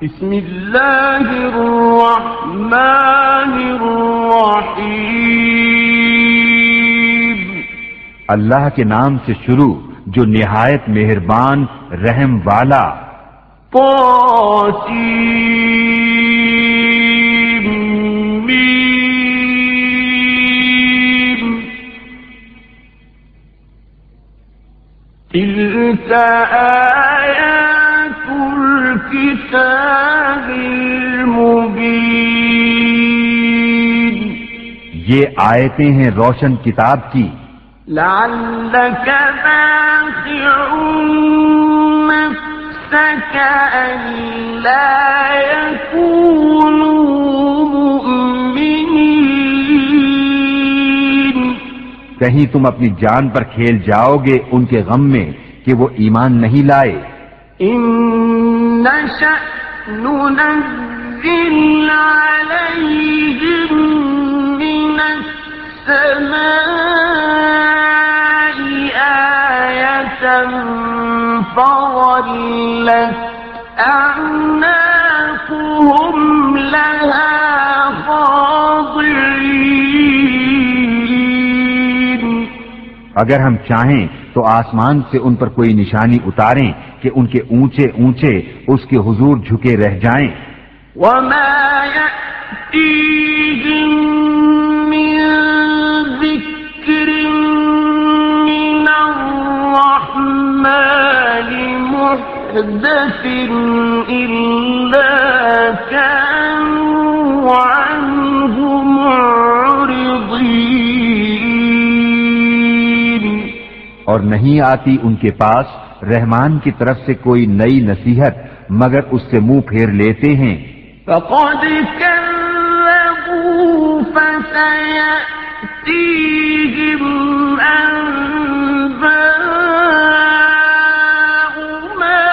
بسم اللہ الرحمن الرحیم، اللہ کے نام سے شروع جو نہایت مہربان رحم والا۔ طاسیم میم، تلک آیات الکتاب المبین، یہ آیتیں ہیں روشن کتاب کی۔ لعلک باخع نفسک الا یکونوا مؤمنین، کہیں تم اپنی جان پر کھیل جاؤ گے ان کے غم میں کہ وہ ایمان نہیں لائے۔ ان نشأ ننزل علیہم من السماء آیة فظلت أعناقهم لها خاضعين، اگر ہم چاہیں تو آسمان سے ان پر کوئی نشانی اتاریں کہ ان کے اونچے اونچے اس کے حضور جھکے رہ جائیں۔ وما يأتيهم من ذكر من الرحمن محدث إلا كانوا عنه معرضين، اور نہیں آتی ان کے پاس رحمان کی طرف سے کوئی نئی نصیحت مگر اس سے منہ پھیر لیتے ہیں۔ فقد كذبوا فسيأتيهم أنباء ما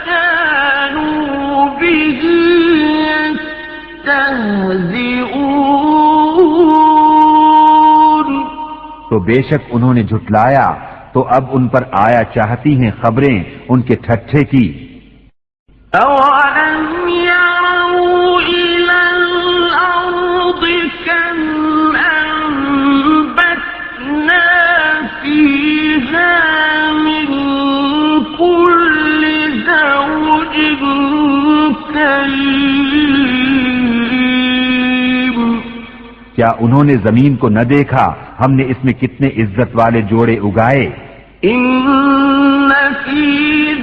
كانوا به يستهزئون، تو بے شک انہوں نے جھٹلایا تو اب ان پر آیا چاہتی ہیں خبریں ان کے ٹھٹھے کی۔ أَوَلَمْ يَرَوْا إِلَى الْأَرْضِ كَمْ أَنبَتْنَا فِيهَا مِن كُلِّ زَوْجٍ كَرِيمٍ، کیا انہوں نے زمین کو نہ دیکھا ہم نے اس میں کتنے عزت والے جوڑے اگائے۔ إِنَّ فِي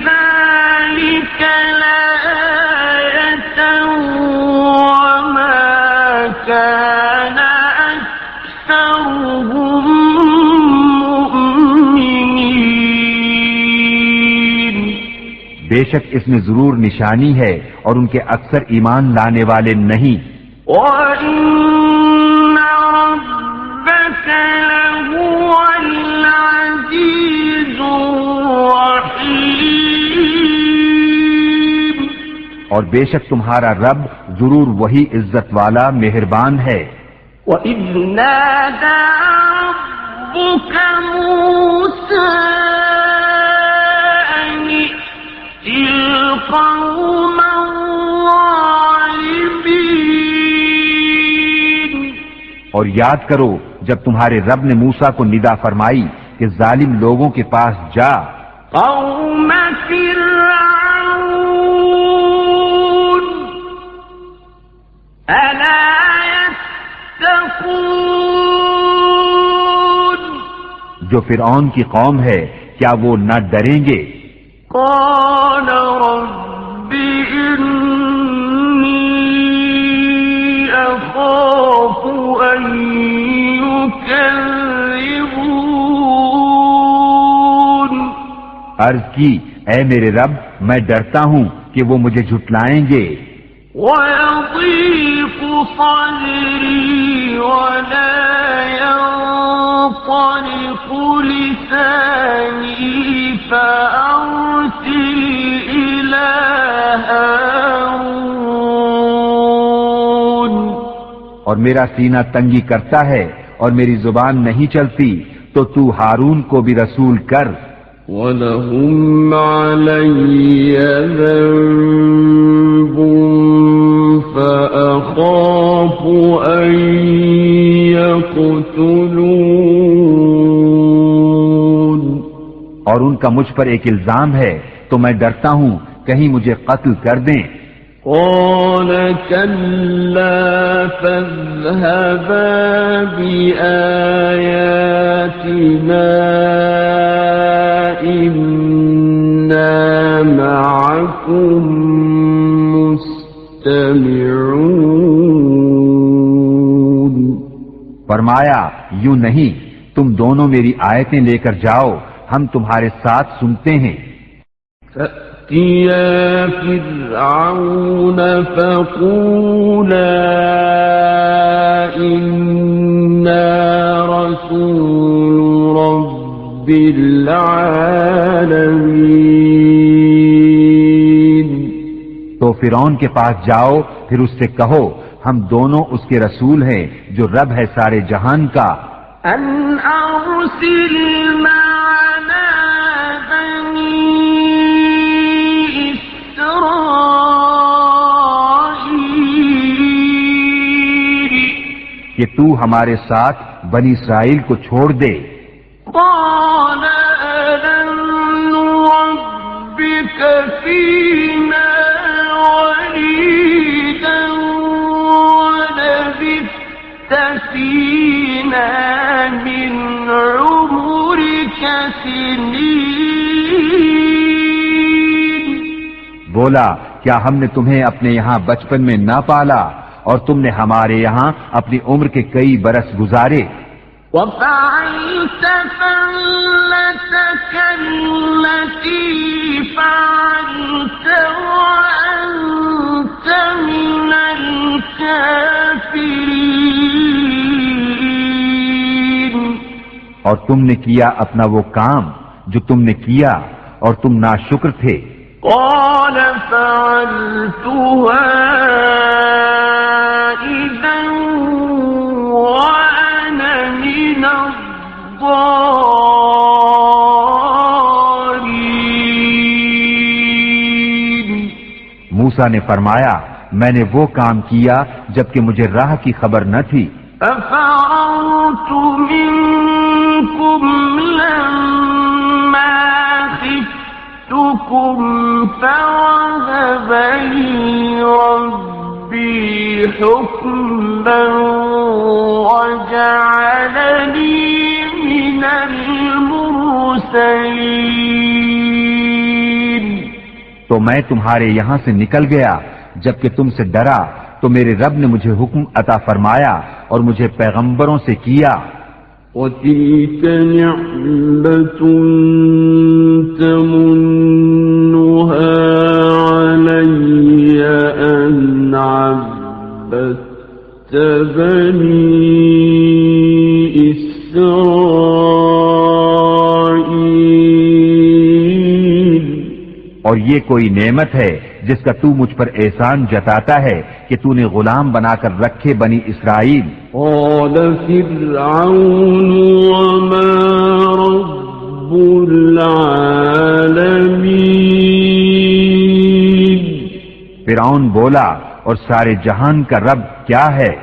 ذَلِكَ لَآيَةً وَمَا كَانَ أَكْثَرُهُم مُؤْمِنِينَ، بے شک اس میں ضرور نشانی ہے اور ان کے اکثر ایمان لانے والے نہیں۔ وَإِنَّ رَبَّكَ لَهُوَ الْعَزِيزُ الرَّحِيمُ، اور بے شک تمہارا رب ضرور وہی عزت والا مہربان ہے۔ وَإِذْ نَادَى رَبُّكَ مُوسَىٰ أَنِ ائْتِ الْقَوْمَ الظَّالِمِينَ، اور یاد کرو جب تمہارے رب نے موسیٰ کو ندا فرمائی کہ ظالم لوگوں کے پاس جا۔ قَوْمَ فِرْعَوْنَ أَلَا يَتَّقُونَ، جو فرعون کی قوم ہے کیا وہ نہ ڈریں گے؟ قَالَ رَبِّ إِنِّي أَخَافُ أَن يُكَذِّبُونِ، عرض کی اے میرے رب میں ڈرتا ہوں کہ وہ مجھے جھٹلائیں گے۔ وَيَضِيقُ صَدْرِي وَلَا يَنطَلِقُ لِسَانِي فَأَرْسِلْ إِلَىٰ هَارُونَ، اور میرا سینہ تنگی کرتا ہے اور میری زبان نہیں چلتی تو تو ہارون کو بھی رسول کر۔ وَلَهُمْ عَلَيَّ ذَنبٌ اور ان کا مجھ پر ایک الزام ہے تو میں ڈرتا ہوں کہیں مجھے قتل کر دیں۔ قال كلا فاذهبا بآياتنا إنا معكم مستمعون۔ فرمایا یوں نہیں، تم دونوں میری آیتیں لے کر جاؤ، ہم تمہارے ساتھ سنتے ہیں۔ فَأْتِيَا فِرْعَوْنَ فَقُولَا إِنَّا رَسُولُ رَبِّ الْعَالَمِينَ۔ تو فرعون کے پاس جاؤ، پھر اس سے کہو ہم دونوں اس کے رسول ہیں جو رب ہے سارے جہان کا۔ أَنْ أَرْسِلْ مَعَنَا بَنِي إِسْرَائِيلَ۔ کہ تو ہمارے ساتھ بنی اسرائیل کو چھوڑ دے۔ قَالَ أَلَمْ نُرَبِّكَ فِينَا وَلِيدًا وَلَبِثْتَ فِينَا مِنْ عُمُرِكَ سِنِينَ۔ بولا کیا ہم نے تمہیں اپنے یہاں بچپن میں نہ پالا اور تم نے ہمارے یہاں اپنی عمر کے کئی برس گزارے۔ وَفَعَلْتَ فَعْلَتَكَ الَّتِي فَعَلْتَ وَأَنْتَ مِنَ الْكَافِرِينَ۔ اور تم نے کیا اپنا وہ کام جو تم نے کیا اور تم ناشکر تھے۔ قال فعلتها إذا وأنا من الضالين۔ موسیٰ نے فرمایا میں نے وہ کام کیا جبکہ مجھے راہ کی خبر نہ تھی۔ فَفَرَرْتُ مِنكُمْ لَمَّا خِفْتُكُمْ فَوَهَبَ لِي رَبِّي حُكْمًا وَجَعَلَنِي مِنَ الْمُرْسَلِينَ۔ تو میں تمہارے یہاں سے نکل گیا جبکہ تم سے ڈرا تو میرے رب نے مجھے حکم عطا فرمایا اور مجھے پیغمبروں سے کیا۔ وَتِلْكَ نِعْمَةٌ تَمُنُّهَا عَلَيَّ أَنْ عَبَّدتَّ بَنِي إِسْرَائِيلَ۔ اور یہ کوئی نعمت ہے جس کا تو مجھ پر احسان جتاتا ہے کہ تو نے غلام بنا کر رکھے بنی اسرائیل۔ قال فرعون وما رب العالمين۔ فرعون بولا اور سارے جہان کا رب کیا ہے؟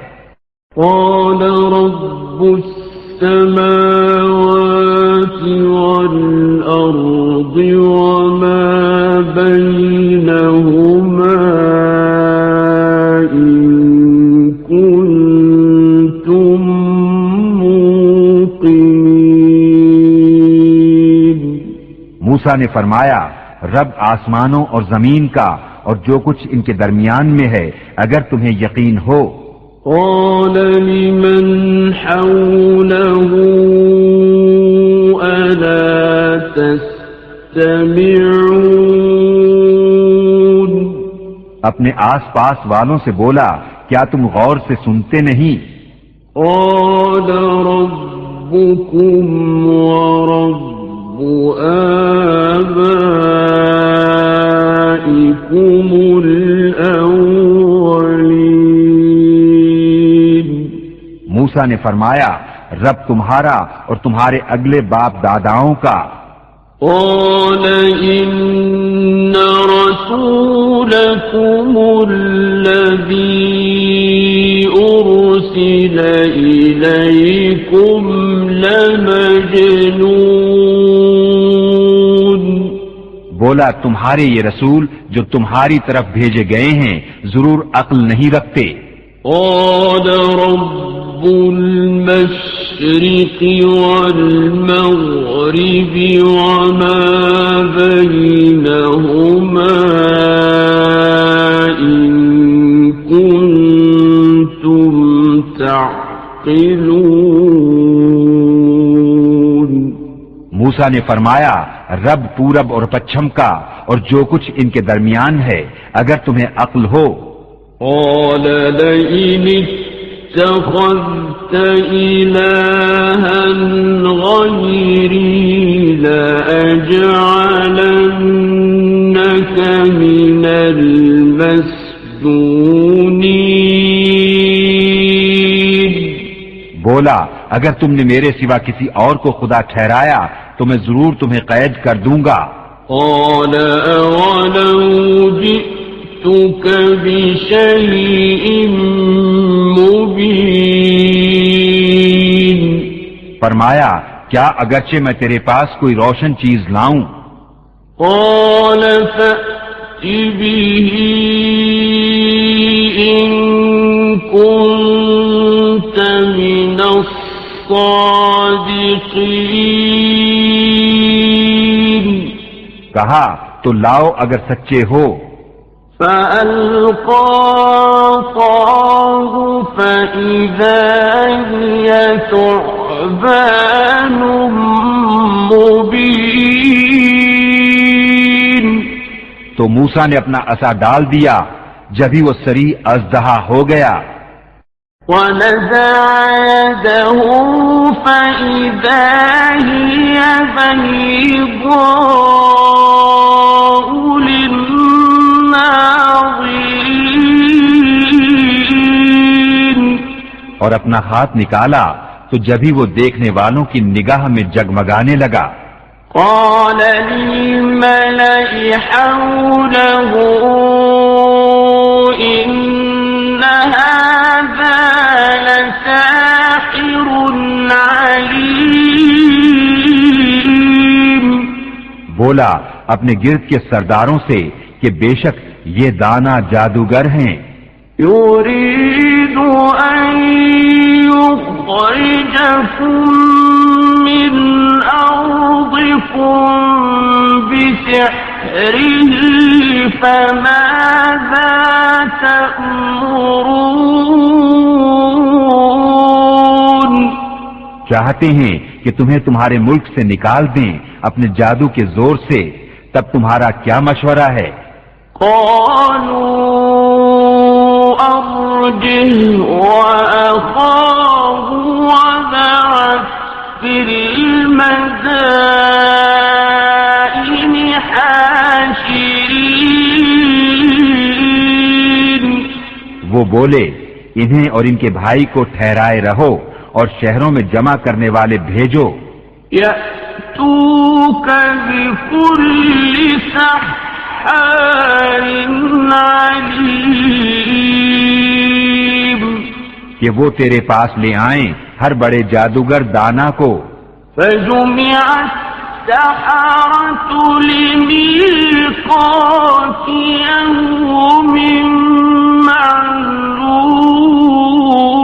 قال رب السماوات والأرض وما بينهما إن كنتم موقنين۔ موسیٰ نے فرمایا رب آسمانوں اور زمین کا اور جو کچھ ان کے درمیان میں ہے اگر تمہیں یقین ہو۔ قال لمن حوله ألا تستمعون۔ اپنے آس پاس والوں سے بولا کیا تم غور سے سنتے نہیں؟ قال ربكم ورب آبائكم الأولين۔ موسیٰ نے فرمایا رب تمہارا اور تمہارے اگلے باپ داداؤں کا۔ قال إن رسولكم الذي أرسل إليكم لمجنون۔ بولا تمہارے یہ رسول جو تمہاری طرف بھیجے گئے ہیں ضرور عقل نہیں رکھتے. قال رب المشرق والمغرب وما بينهما إن كنتم تعقلون. موسیٰ نے فرمایا رب پورب اور پچھم کا اور جو کچھ ان کے درمیان ہے اگر تمہیں عقل ہو. قال لئن اتخذت إلها غيري لأجعلنك من المسجونين. بولا اگر تم نے میرے سوا کسی اور کو خدا ٹھہرایا تو میں ضرور تمہیں قید کر دوں گا. قال أولو جئتك بشيء مبين. فرمایا کیا اگرچہ میں تیرے پاس کوئی روشن چیز لاؤں. قال فأت به إن كنت من الصادقين. کہا تو لاؤ اگر سچے ہو. فألقى عصاه فإذا هي ثعبان مبين. تو موسیٰ نے اپنا عصا ڈال دیا جبھی وہ سری اژدہا ہو گیا. ونزع يده فإذا هي بيضاء للناظرين. اور اپنا ہاتھ نکالا تو جبھی وہ دیکھنے والوں کی نگاہ میں جگمگانے لگا. قال للملأ حوله إن هذا لساحر عليم. بولا اپنے گرد کے سرداروں سے کہ بے شک یہ دانا جادوگر ہیں. يريد أن يخرجكم من أرضكم بسحره فماذا تأمرون. چاہتے ہیں کہ تمہیں تمہارے ملک سے نکال دیں اپنے جادو کے زور سے، تب تمہارا کیا مشورہ ہے؟ قالوا أرجه وأخاه وابعث في المدائن حاشرين. وہ بولے انہیں اور ان کے بھائی کو ٹھہرائے رہو اور شہروں میں جمع کرنے والے بھیجو. يأتوك بكل سحار عليم. کہ وہ تیرے پاس لے آئیں ہر بڑے جادوگر دانا کو. فجمع السحرة لميقات يوم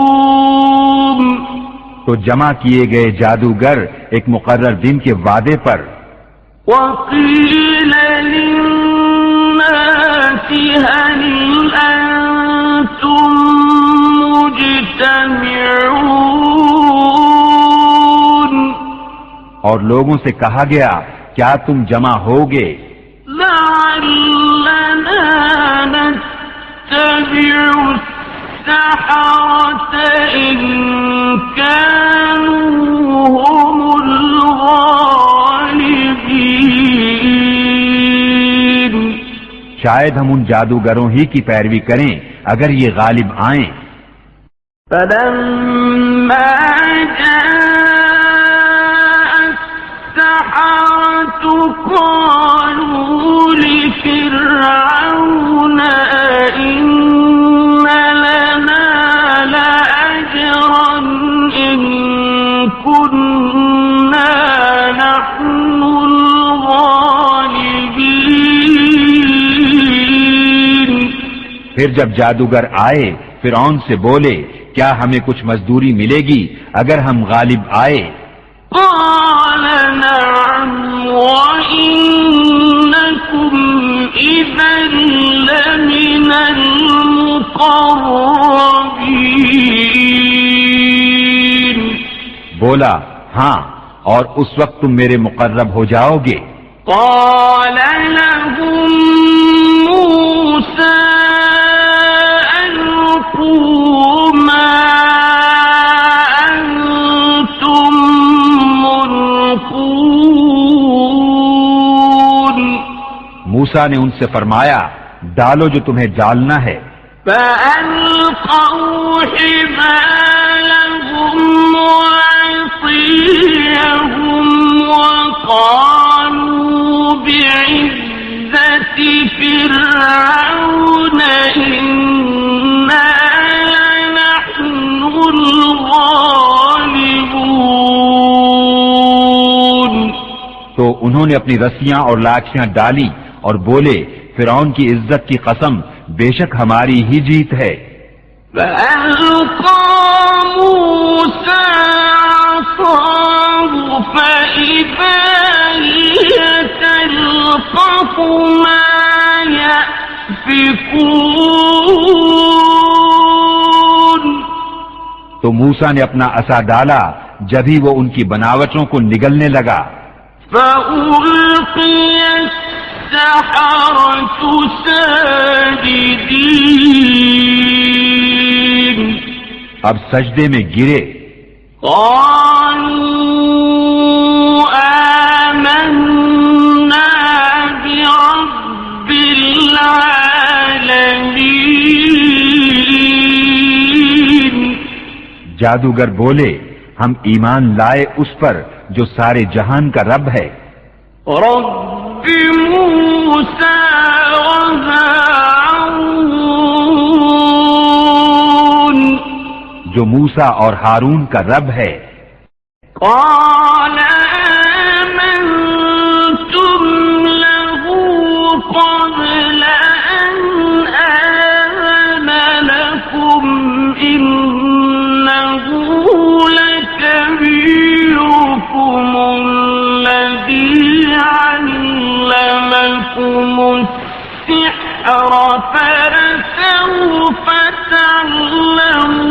معلوم. تو جمع کیے گئے جادوگر ایک مقرر دن کے وعدے پر. وقيل للناس هل أنتم مجتمعون. اور لوگوں سے کہا گیا کیا تم جمع ہوگے؟ لعلنا نتبع السحرة إن كانوا هم الغالبين. شاید ہم ان جادوگروں ہی کی پیروی کریں اگر یہ غالب آئیں. فلما جاء السحرة قالوا لفرعون أئن لنا لأجرا إن كنا نحن الغالبين. پھر جب جادوگر آئے فرعون سے بولے کیا ہمیں کچھ مزدوری ملے گی اگر ہم غالب آئے؟ قال نعم وإنكم إذا لمن المقربين. بولا ہاں اور اس وقت تم میرے مقرب ہو جاؤ گے. قال لهم موسى ألقوا ما أنتم ملقون. موسیٰ نے ان سے فرمایا ڈالو جو تمہیں ڈالنا ہے. فألقوا حبالهم وعصيهم وقالوا بعزة فرعون إنا لنحن الغالبون. تو انہوں نے اپنی رسیاں اور لاٹھیاں ڈالی اور بولے فرعون کی عزت کی قسم بے شک ہماری ہی جیت ہے. فألقى موسى عصاه فإذا هي تلقف ما يأفكون. تو موسیٰ نے اپنا عصا ڈالا جبھی وہ ان کی بناوٹوں کو نگلنے لگا. فألقي السحرة ساجدين. اب سجدے میں گرے. قالوا آمنا برب العالمين. جادوگر بولے ہم ایمان لائے اس پر جو سارے جہان کا رب ہے. رب موسى وهارون. جو موسیٰ اور ہارون کا رب ہے. قال آمنتم له قبل أن آذن لكم إنه لكبيركم الذي علمكم السحر فلسوف تعلمون.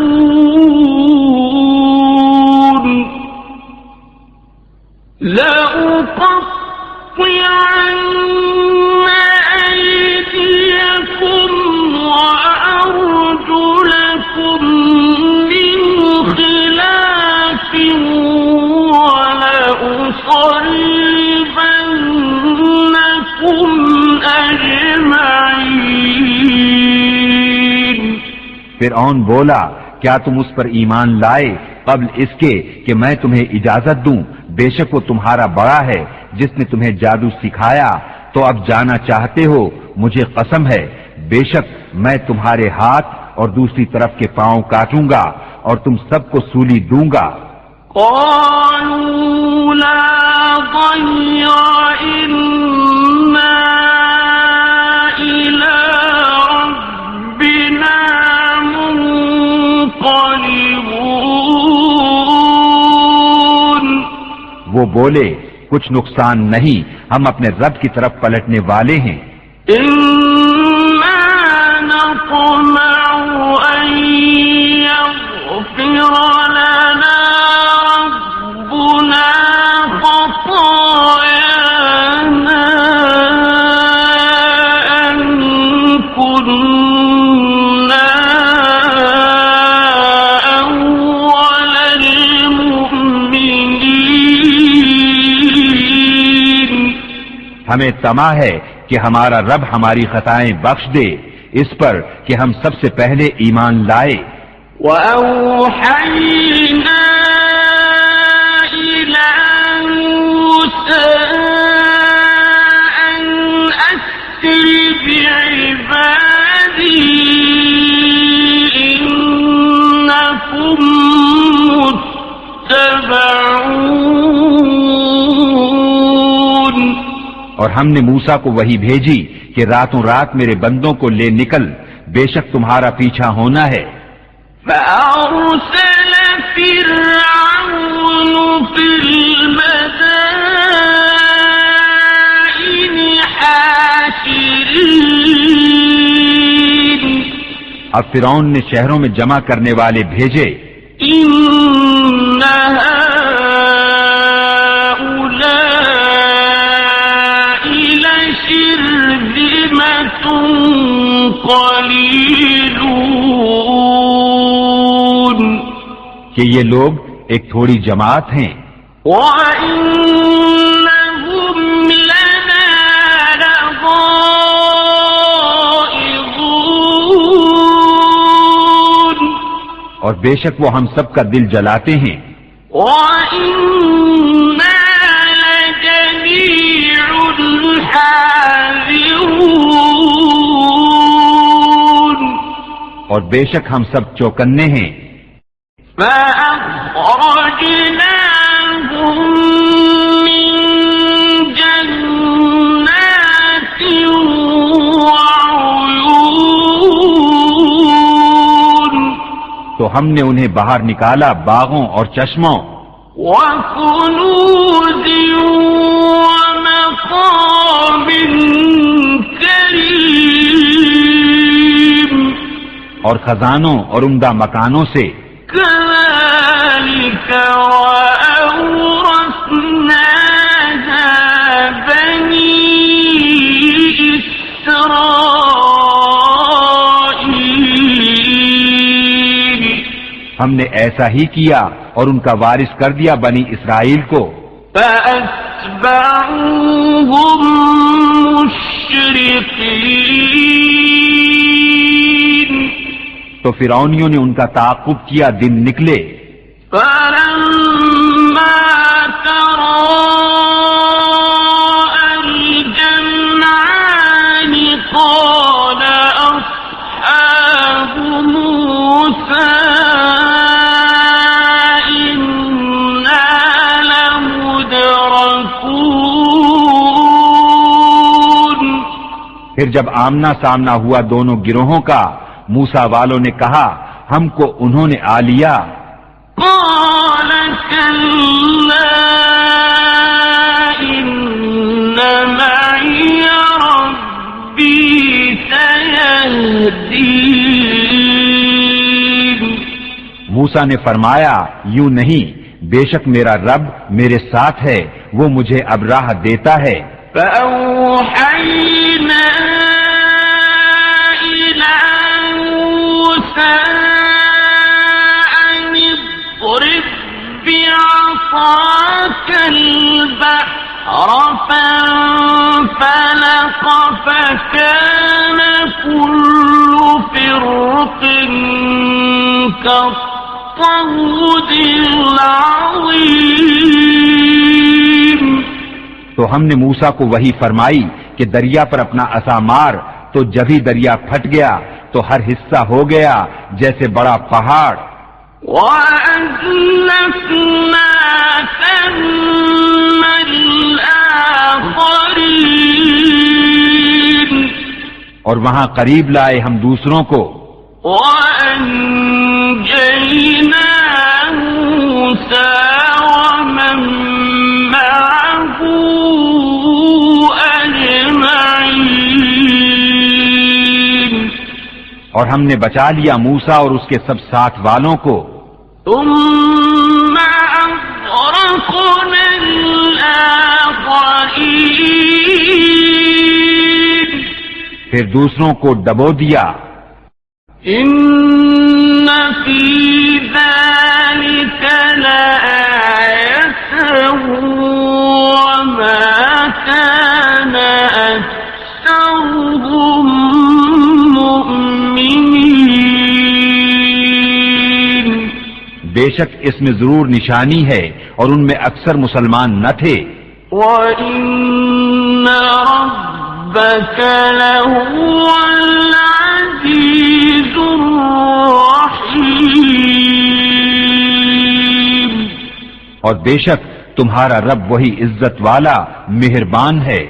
لأقطعن أيديكم وأرجلكم من خلاف ولأصلبنكم أجمعين. فرعون بولا کیا تم اس پر ایمان لائے قبل اس کے کہ میں تمہیں اجازت دوں؟ بے شک وہ تمہارا بڑا ہے جس نے تمہیں جادو سکھایا. تو اب جانا چاہتے ہو؟ مجھے قسم ہے بے شک میں تمہارے ہاتھ اور دوسری طرف کے پاؤں کاٹوں گا اور تم سب کو سولی دوں گا. قالوا لا ضير إنا إلى ربنا منقلبون. وہ بولے کچھ نقصان نہیں ہم اپنے رب کی طرف پلٹنے والے ہیں. إنا نطمع أن يغفر لنا ربنا خطايانا أن كنا أول المؤمنين. ہمیں طمع ہے کہ ہمارا رب ہماری خطائیں بخش دے اس پر کہ ہم سب سے پہلے ایمان لائے. وأوحينا إلى موسى أن أسر بعبادي إنكم متبعون. اور ہم نے موسیٰ کو وحی بھیجی کہ راتوں رات میرے بندوں کو لے نکل بے شک تمہارا پیچھا ہونا ہے۔ فأرسل فرعون في المدائن حاشرين اب فرعون نے شہروں میں جمع کرنے والے بھیجے، إن هؤلاء لشرذمة قليلون کہ یہ لوگ ایک تھوڑی جماعت ہیں، وَإِنَّهُمْ لَنَا لَغَائِظُونَ اور بے شک وہ ہم سب کا دل جلاتے ہیں، وَإِنَّا لَجَمِيعٌ حَاذِرُونَ اور بے شک ہم سب چوکنے ہیں۔ فَأَخْرَجْنَاهُمْ مِنْ جَنَّاتٍ وَعُيُونٍ تو ہم نے انہیں باہر نکالا باغوں اور چشموں، وَكُنُوزٍ وَمَقَامٍ كَرِيمٍ اور خزانوں اور عمدہ مکانوں سے۔ كَذَلِكَ وَأَوْرَثْنَاهَا بَنِي إِسْرَائِيلَ ہم نے ایسا ہی کیا اور ان کا وارث کر دیا بنی اسرائیل کو۔ فَأَتْبَعُوهُمْ مُشْرِقِينَ تو فرعونیوں نے ان کا تعاقب کیا دن نکلے۔ فَلَمَّا تَرَاءَى الْجَمْعَانِ قَالَ أَصْحَابُ مُوسَىٰ إِنَّا لَمُدْرَكُونَ پھر جب آمنا سامنا ہوا دونوں گروہوں کا، موسیٰ والوں نے کہا ہم کو انہوں نے آ لیا۔ قال كلا إن معي ربي سيهدين موسیٰ نے فرمایا یوں نہیں، بے شک میرا رب میرے ساتھ ہے، وہ مجھے اب راہ دیتا ہے۔ فأوحينا إلى موسى أن اضرب بعصاك البحر فانفلق فكان كل فرق كالطود العظيم تو ہم نے موسیٰ کو وحی فرمائی کہ دریا پر اپنا عصا مار، تو جب ہی دریا پھٹ گیا تو ہر حصہ ہو گیا جیسے بڑا پہاڑ۔ وَأَزْلَفْنَا ثَمَّ الْآخَرِينَ اور وہاں قریب لائے ہم دوسروں کو۔ وَأَنجَيْنَا مُوسَىٰ وَمَن مَّعَهُ أَجْمَعِينَ اور ہم نے بچا لیا موسیٰ اور اس کے سب ساتھ والوں کو۔ ثُمَّ أَغْرَقْنَا الْآخَرِينَ پھر دوسروں کو ڈبو دیا۔ إِنَّ فِي ذَلِكَ لَآيَةً وَمَا كَانَ أَكْثَرُهُم مُؤْمِنِينَ بے شک اس میں ضرور نشانی ہے اور ان میں اکثر مسلمان نہ تھے۔ وَإِنَّ رَبَّكَ لَهُوَ الْعَزِيزُ الرَّحِيمُ اور بے شک تمہارا رب وہی عزت والا مہربان ہے۔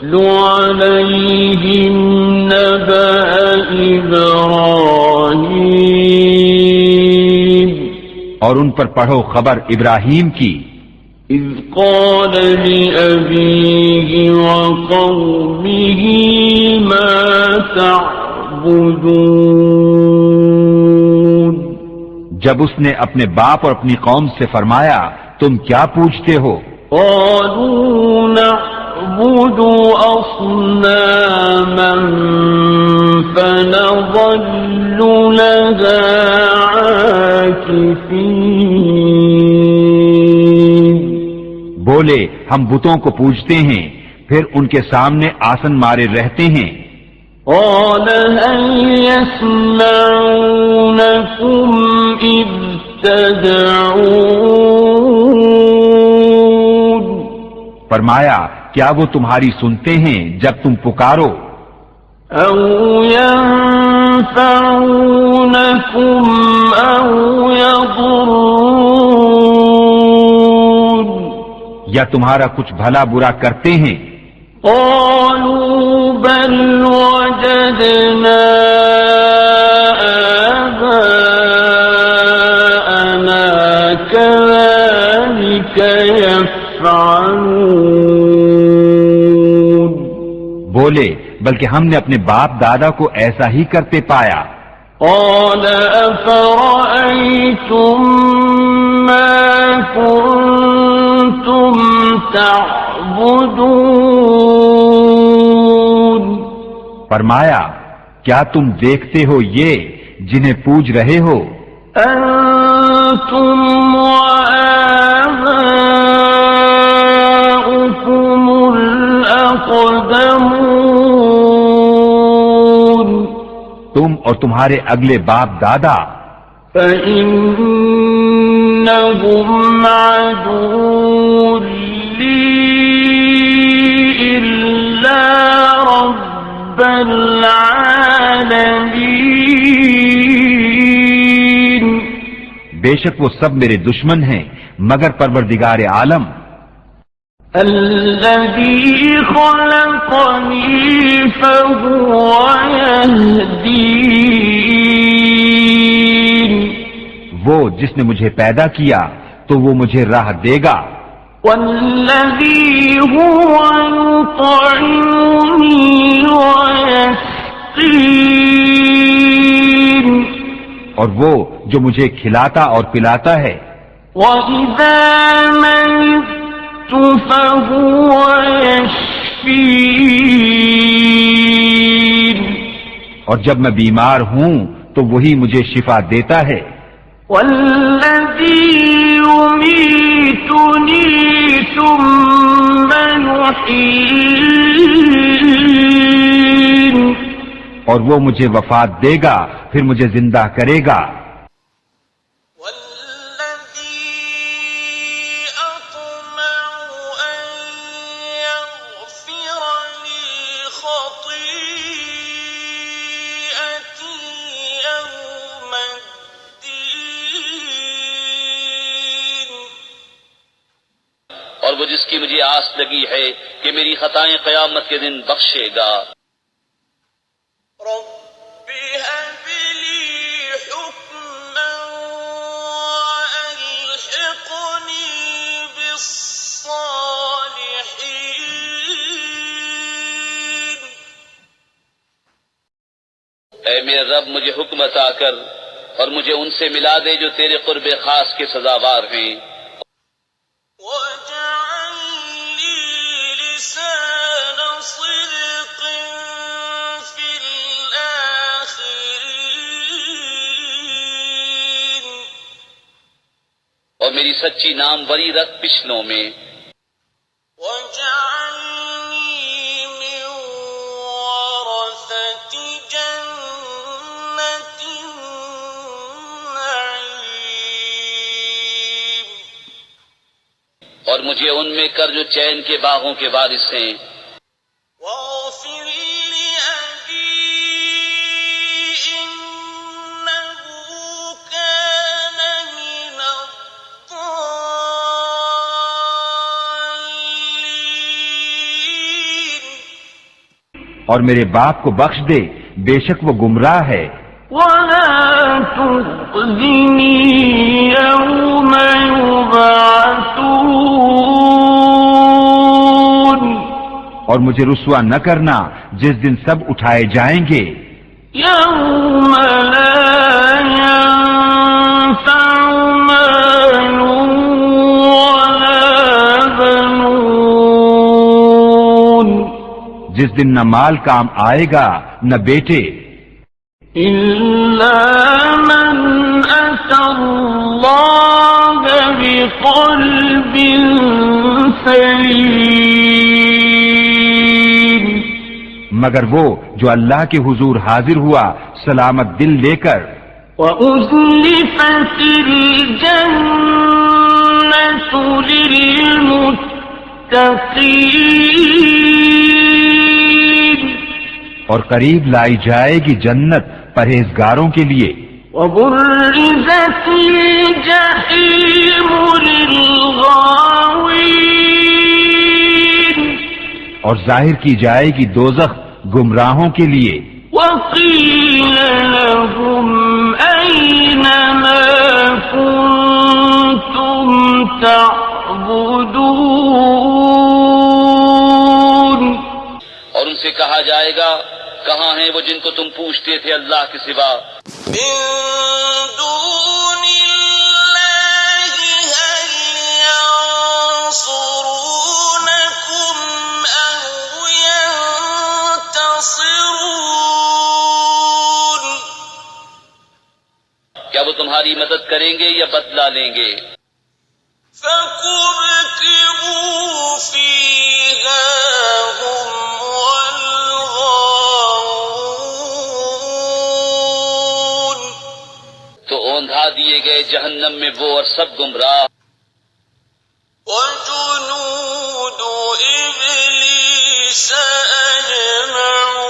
عَلَيْهِمْ نَبَأَ إِبْرَاهِيمَ اور ان پر پڑھو خبر ابراہیم کی، إِذْ قَالَ لِأَبِيهِ وَقَوْمِهِ مَا تَعْبُدُونَ جب اس نے اپنے باپ اور اپنی قوم سے فرمایا تم کیا پوچھتے ہو؟ قَالُوا نَعْبُدُ أَصْنَامًا فَنَظَلُّ لَهَا عَاكِفِينَ بولے ہم بتوں کو پوجتے ہیں پھر ان کے سامنے آسن مارے رہتے ہیں۔ قَالَ هَلْ يَسْمَعُونَكُمْ إِذْ تَدْعُونَ فرمایا کیا وہ تمہاری سنتے ہیں جب تم پکارو؟ أَوْ يَنفَعُونَكُمْ أَوْ يَضُرُّونَ یا تمہارا کچھ بھلا برا کرتے ہیں؟ قَالُوا بَلْ وَجَدْنَا آبَاءَنَا كَذَلِكَ يَفْعَلُونَ بولے بلکہ ہم نے اپنے باپ دادا کو ایسا ہی کرتے پایا۔ قَالَ أَفَرَأَيْتُم مَّا كُنتُمْ تَعْبُدُونَ فرمایا کیا تم دیکھتے ہو یہ جنہیں پوج رہے ہو؟ أَنتُمْ وَآبَاؤُكُمُ الْأَقْدَمُونَ تم اور تمہارے اگلے باپ دادا۔ فَإِنَّهُمْ عَدُوٌّ لِّي إِلَّا رَبَّ الْعَالَمِينَ بے شک وہ سب میرے دشمن ہیں مگر پروردگار عالم۔ الَّذِي خَلَقَنِي فَهُوَ يَهْدِينِ وہ جس نے مجھے پیدا کیا تو وہ مجھے راہ دے گا۔ وَالَّذِي هُوَ يُطْعِمُنِي وَيَسْقِينِ اور وہ جو مجھے کھلاتا اور پلاتا ہے۔ وَإِذَا مَرِضْتُ فَهُوَ يَشْفِينِ اور جب میں بیمار ہوں تو وہی مجھے شفا دیتا ہے۔ وَالَّذِي يُمِيتُنِي ثُمَّ يُحْيِينِ اور وہ مجھے وفات دے گا پھر مجھے زندہ کرے گا۔ اور وہ جس کی مجھے آس لگی ہے کہ میری خطائیں قیامت کے دن بخشے گا۔ رب هب لي حكما وألحقني بالصالحين اے میرے رب مجھے حکم عطا کر اور مجھے ان سے ملا دے جو تیرے قرب خاص کے سزاوار ہیں۔ واجعل لي لسان صدق في الآخرين اور میری سچی نام وری رکھ پچھلوں میں۔ واجعلني من ورثة جنة النعيم اور مجھے ان میں کر جو چین کے باغوں کے وارث ہیں۔ واغفر لأبي إنه كان من الضالين اور میرے باپ کو بخش دے، بے شک وہ گمراہ ہے۔ ولا تخزني يوم يبعثون اور مجھے رسوا نہ کرنا جس دن سب اٹھائے جائیں گے، يوم لا ينفع مال ولا بنون جس دن نہ مال کام آئے گا نہ بیٹے، إلا من أتى الله بقلب سليم مگر وہ جو اللہ کے حضور حاضر ہوا سلامت دل لے کر، وأزلفت الجنة للمتقين اور قریب لائی جائے گی جنت پرہیزگاروں کے لیے، وبرزت الجحيم للغاوين اور ظاہر کی جائے گی دوزخ گمراہوں کے لیے، وقيل لهم أين ما كنتم تعبدون اور ان سے کہا جائے گا کہاں ہیں وہ جن کو تم پوچھتے تھے اللہ کے سوا، من دون الله هل ينصرونكم أو ينتصرون کیا وہ تمہاری مدد کریں گے یا بدلہ لیں گے؟ فكبكبوا فيها هم والغاوون تو اوندھا دیے گئے جہنم میں وہ اور سب گمراہ، وجنود إبليس أجمعون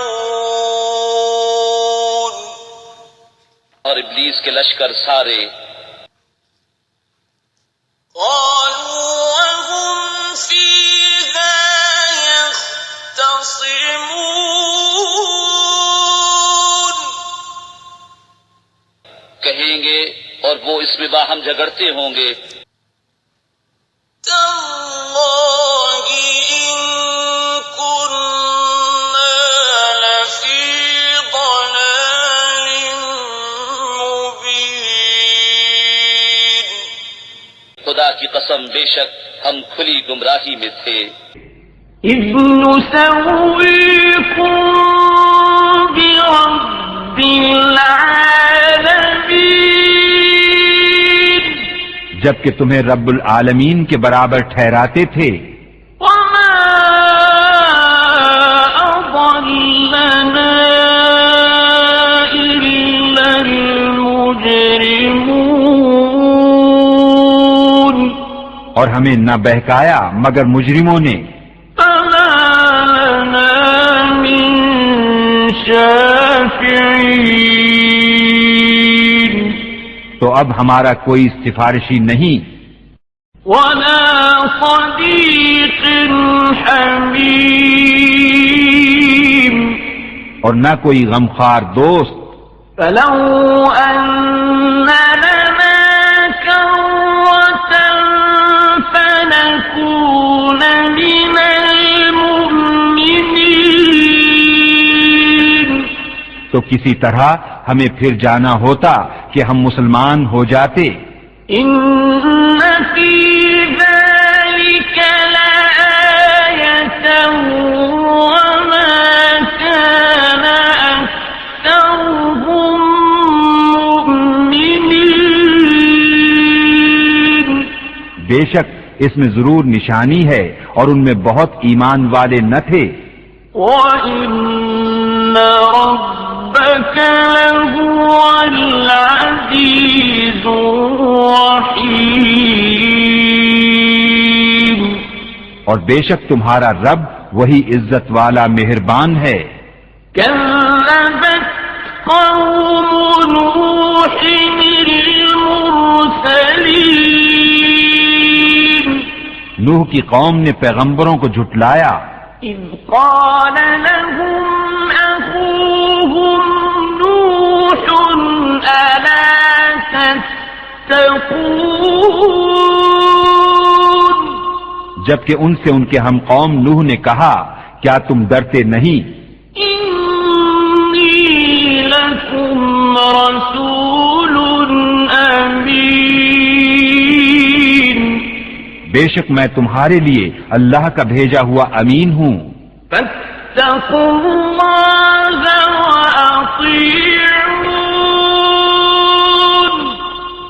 اور ابلیس کے لشکر سارے، قالوا وهم فيها يختصمون کہیں گے اور وہ اس میں باہم جھگڑتے ہوں گے، تالله إن كنا لفي ضلال مبين خدا کی قسم بے شک ہم کھلی گمراہی میں تھے، إذ نسويكم برب العالمين جبکہ تمہیں رب العالمین کے برابر ٹھہراتے تھے، وما أضلنا إلا المجرمون اور ہمیں نہ بہکایا مگر مجرموں نے، فما لنا من شافعين تو اب ہمارا کوئی سفارشی نہیں، ولا صديق حميم اور نہ کوئی غمخوار دوست، فلو أن لنا كرة فنكون من المؤمنين تو کسی طرح ہمیں پھر جانا ہوتا کہ ہم مسلمان ہو جاتے، إن في ذلك لآية وما كان أكثرهم مؤمنين بے شک اس میں ضرور نشانی ہے اور ان میں بہت ایمان والے نہ تھے، وَإِنَّ رَبَّكَ لَهُوَ الْعَزِيزُ الرَّحِيمُ اور بے شک تمہارا رب وہی عزت والا مہربان ہے۔ كذبت قوم نوح المرسلين نوح کی قوم نے پیغمبروں کو جھٹلایا، إذ قال لهم أخوهم نوح ألا تتقون جبکہ ان سے ان کے ہم قوم نوح نے کہا کیا تم ڈرتے نہیں؟ إني لكم رسول أمين بے شک میں تمہارے لیے اللہ کا بھیجا ہوا امین ہوں، فاتقوا الله وأطيعون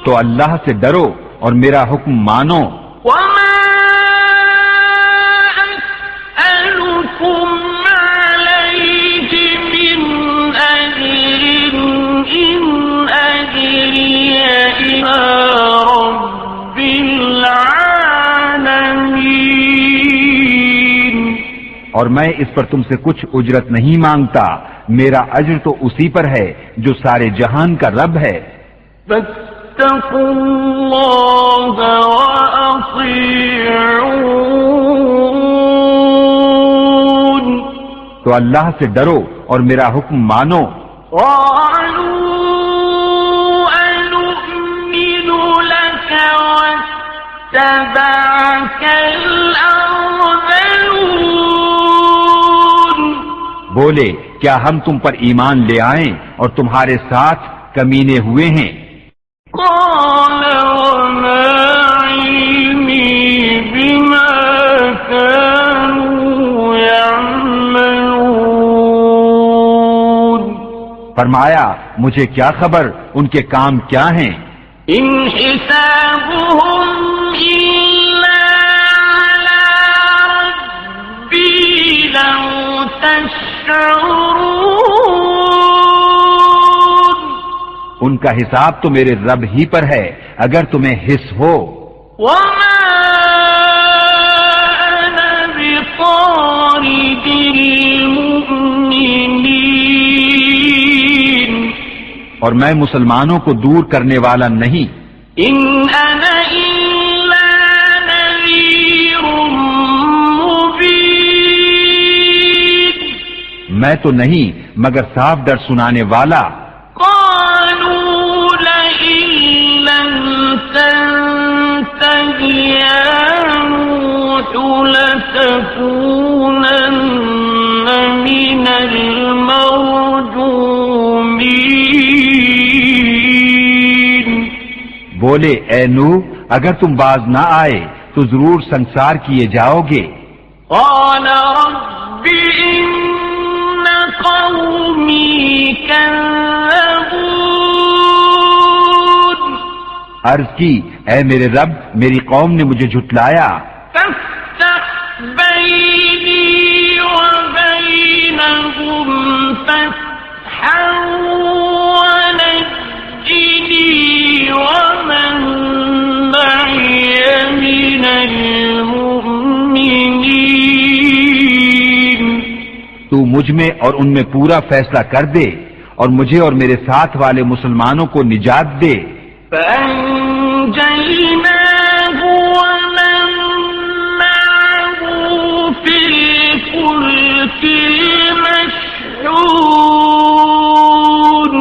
تو اللہ سے ڈرو اور میرا حکم مانو۔ وما أسألكم عليه من أجر إن أجري إلى رب العالمين اور میں اس پر تم سے کچھ اجرت نہیں مانگتا، میرا اجر تو اسی پر ہے جو سارے جہان کا رب ہے۔ فاتقوا الله وأطيعون تو اللہ سے ڈرو اور میرا حکم مانو۔ قالوا أنؤمن لك واتبعك الأرذلون بولے کیا ہم تم پر ایمان لے آئیں اور تمہارے ساتھ کمینے ہوئے ہیں؟ قال وما علمي بما كانوا يعملون فرمایا مجھے کیا خبر ان کے کام کیا ہیں؟ إن حسابهم إلا على ربي لو تشعرون ان کا حساب تو میرے رب ہی پر ہے اگر تمہیں حس ہو۔ وما أنا بطارد المؤمنين اور میں مسلمانوں کو دور کرنے والا نہیں۔ إن أنا إلا نذير مبين میں تو نہیں مگر صاف ڈر سنانے والا۔ قالوا لئن لم تنته يا نوح لتكونن من المرجومين بولے اے نوح اگر تم باز نہ آئے تو ضرور سنسار کیے جاؤ گے۔ قال رب إن قومي كذبون عرض کی اے میرے رب میری قوم نے مجھے جھٹلایا، فافتح بيني وبينهم فتحا ونجني ومن معي من المؤمنين تو مجھ میں اور ان میں پورا فیصلہ کر دے اور مجھے اور میرے ساتھ والے مسلمانوں کو نجات دے۔ فأنجيناه ومن معه في الفلك المشحون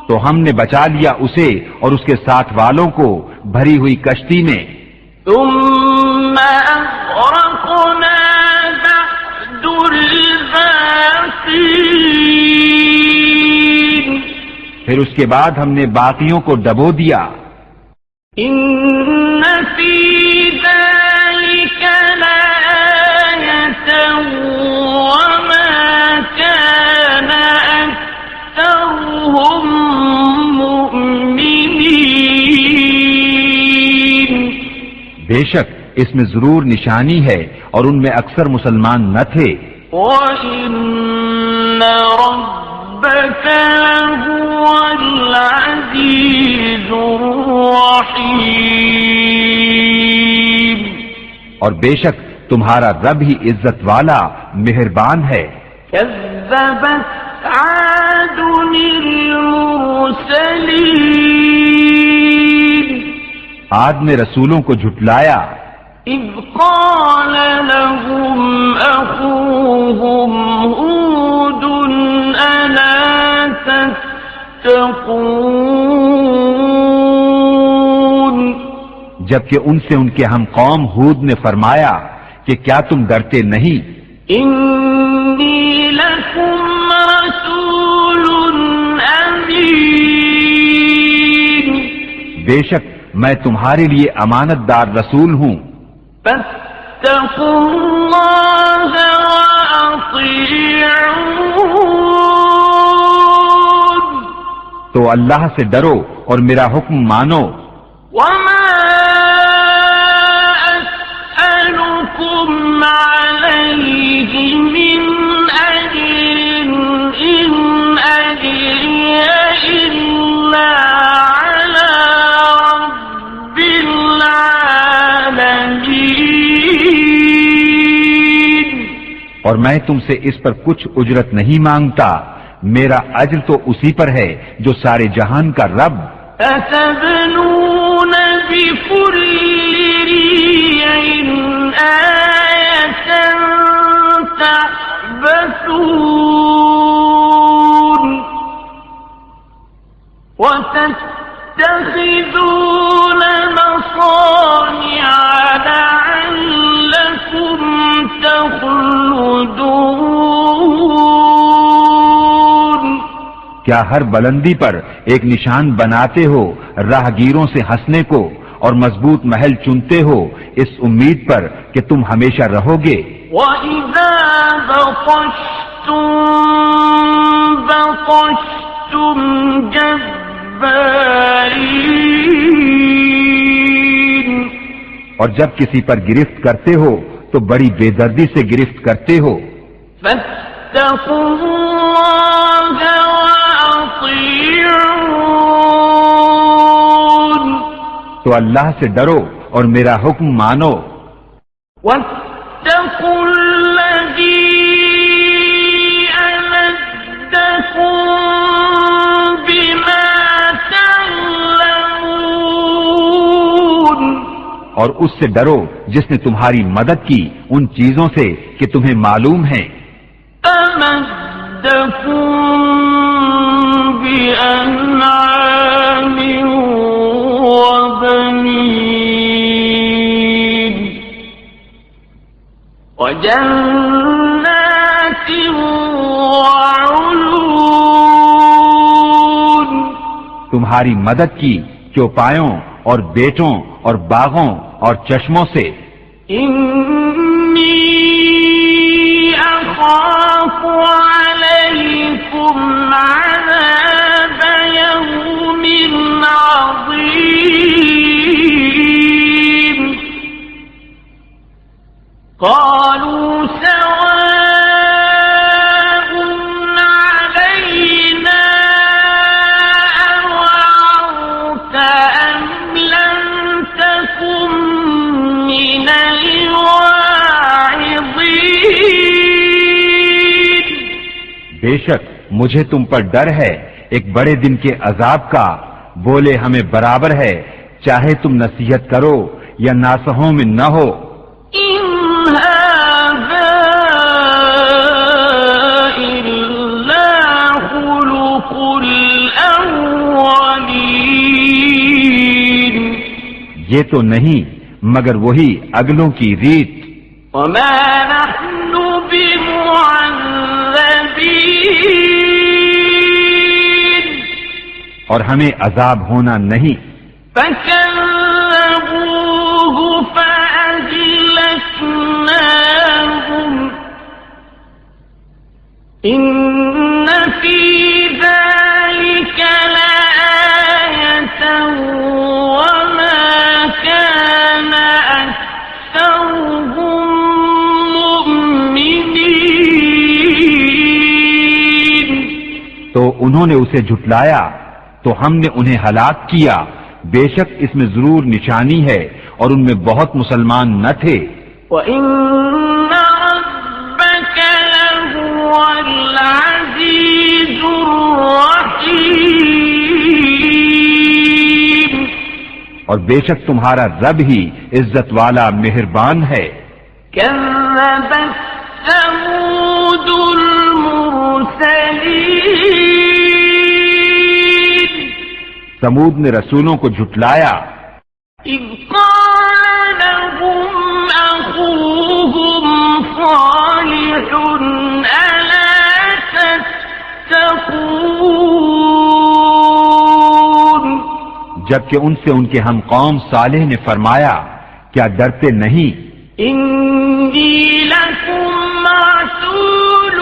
تو ہم نے بچا لیا اسے اور اس کے ساتھ والوں کو بھری ہوئی کشتی میں۔ ثم أغرقنا بعد الباقين پھر اس کے بعد ہم نے باقیوں کو ڈبو دیا۔ إن في ذلك لآية وما كان أكثرهم مؤمنين بے شک اس میں ضرور نشانی ہے اور ان میں اکثر مسلمان نہ تھے۔ وَإِنَّ رَبَّكَ لَهُوَ الْعَزِيزُ الرَّحِيمُ اور بے شک تمہارا رب ہی عزت والا مہربان ہے۔ كذبت عاد المرسلين عاد نے رسولوں کو جھٹلایا۔ إذ قال لهم أخوهم هود ألا تتقون جبکہ ان سے ان کے ہم قوم ہود نے فرمایا کہ کیا تم ڈرتے نہیں؟ إني لكم رسول أمين بے شک میں تمہارے لیے امانت دار رسول ہوں، فاتقوا الله وأطيعون تو اللہ سے ڈرو اور میرا حکم مانو۔ وما أسألكم عليه من أجر إن أجري إلا على رب العالمين اور میں تم سے اس پر کچھ اجرت نہیں مانگتا، میرا اجر تو اسی پر ہے جو سارے جہان کا رب۔ أتبنون بكل ريع آية تعبثون وتتخذون مصانع لعلكم تخلدون کیا ہر بلندی پر ایک نشان بناتے ہو راہگیروں سے ہنسنے کو، اور مضبوط محل چنتے ہو اس امید پر کہ تم ہمیشہ رہو گے؟ وَإِذَا بَطَشْتُم بَطَشْتُمْ جَبَّارِينَ اور جب کسی پر گرفت کرتے ہو تو بڑی بے دردی سے گرفت کرتے ہو۔ فَاتَّقُوا اللَّهَ وَأَطِيعُونِ تو اللہ سے ڈرو اور میرا حکم مانو۔ وَاتَّقُوا الَّذِي أَمَدَّكُم بِمَا تَعْلَمُونَ اور اس سے ڈرو جس نے تمہاری مدد کی ان چیزوں سے کہ تمہیں معلوم ہے۔ أَمَدَّكُم بِأَنْعَامٍ وَبَنِينَ وَجَنَّاتٍ وَعُيُونٍ تمہاری مدد کی چوپایوں اور بیٹوں اور باغوں اور چشموں سے۔ إِنِّي أَخَافُ عَلَيْكُمْ عَذَابَ يَوْمٍ عَظِيمٍ قَالُوا سَوَاءٌ عَلَيْنَا أَوَعَظْتَ أَمْ لَمْ تَكُن مِّنَ الْوَاعِظِينَ بے شک مجھے تم پر ڈر ہے ایک بڑے دن کے عذاب کا، بولے ہمیں برابر ہے چاہے تم نصیحت کرو یا ناصحوں میں نہ ہو۔ إِنْ هَذَا إِلَّا خُلُقُ الْأَوَّلِينَ یہ تو نہیں مگر وہی اگلوں کی ریت۔ وَمَا نَحْنُ بِمُعَذَّبِينَ اور ہمیں عذاب ہونا نہیں۔ فَكَذَّبُوهُ فَأَهْلَكْنَاهُمْ إِنَّ فِي ذَلِكَ لَآيَةً وَمَا كَانَ أَكْثَرُهُم مُؤْمِنِينَ تو انہوں نے اسے جھٹلایا تو ہم نے انہیں ہلاک کیا، بے شک اس میں ضرور نشانی ہے اور ان میں بہت مسلمان نہ تھے۔ وَإِنَّ رَبَّكَ لَهُوَ الْعَزِيزُ الرَّحِيمُ اور بے شک تمہارا رب ہی عزت والا مہربان ہے۔ كذبت ثمود المرسلين سمود نے رسولوں کو جھٹلایا إذ قال لهم أخوهم صالح ألا تتقون جبکہ ان سے ان کے ہم قوم صالح نے فرمایا کیا ڈرتے نہیں؟ إني لكم رسول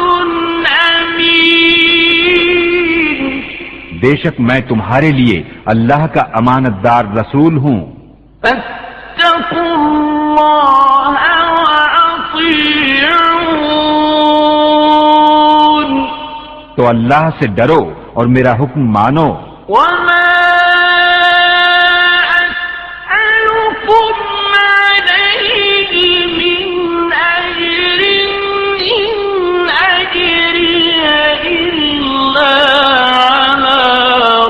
أمين بے شک میں تمہارے لیے اللہ کا امانت دار رسول ہوں، فاتقوا الله وأطيعون تو اللہ سے ڈرو اور میرا حکم مانو۔ وما أسألكم عليه من أجر إن أجري إلا على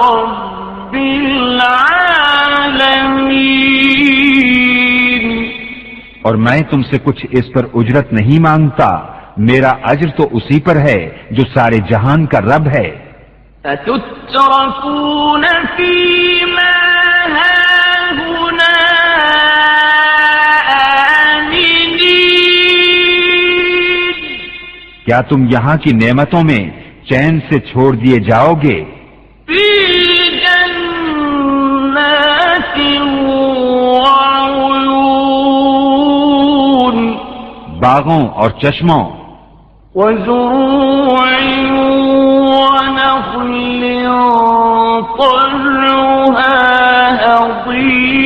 رب العالمين اور میں تم سے کچھ اس پر اجرت نہیں مانگتا، میرا اجر تو اسی پر ہے جو سارے جہان کا رب ہے۔ أتتركون فيما هاهنا آمنين کیا تم یہاں کی نعمتوں میں چین سے چھوڑ دیے جاؤ گے؟ في جنات وعيون باغوں اور چشموں، وزروع ونخل طلعها هضيم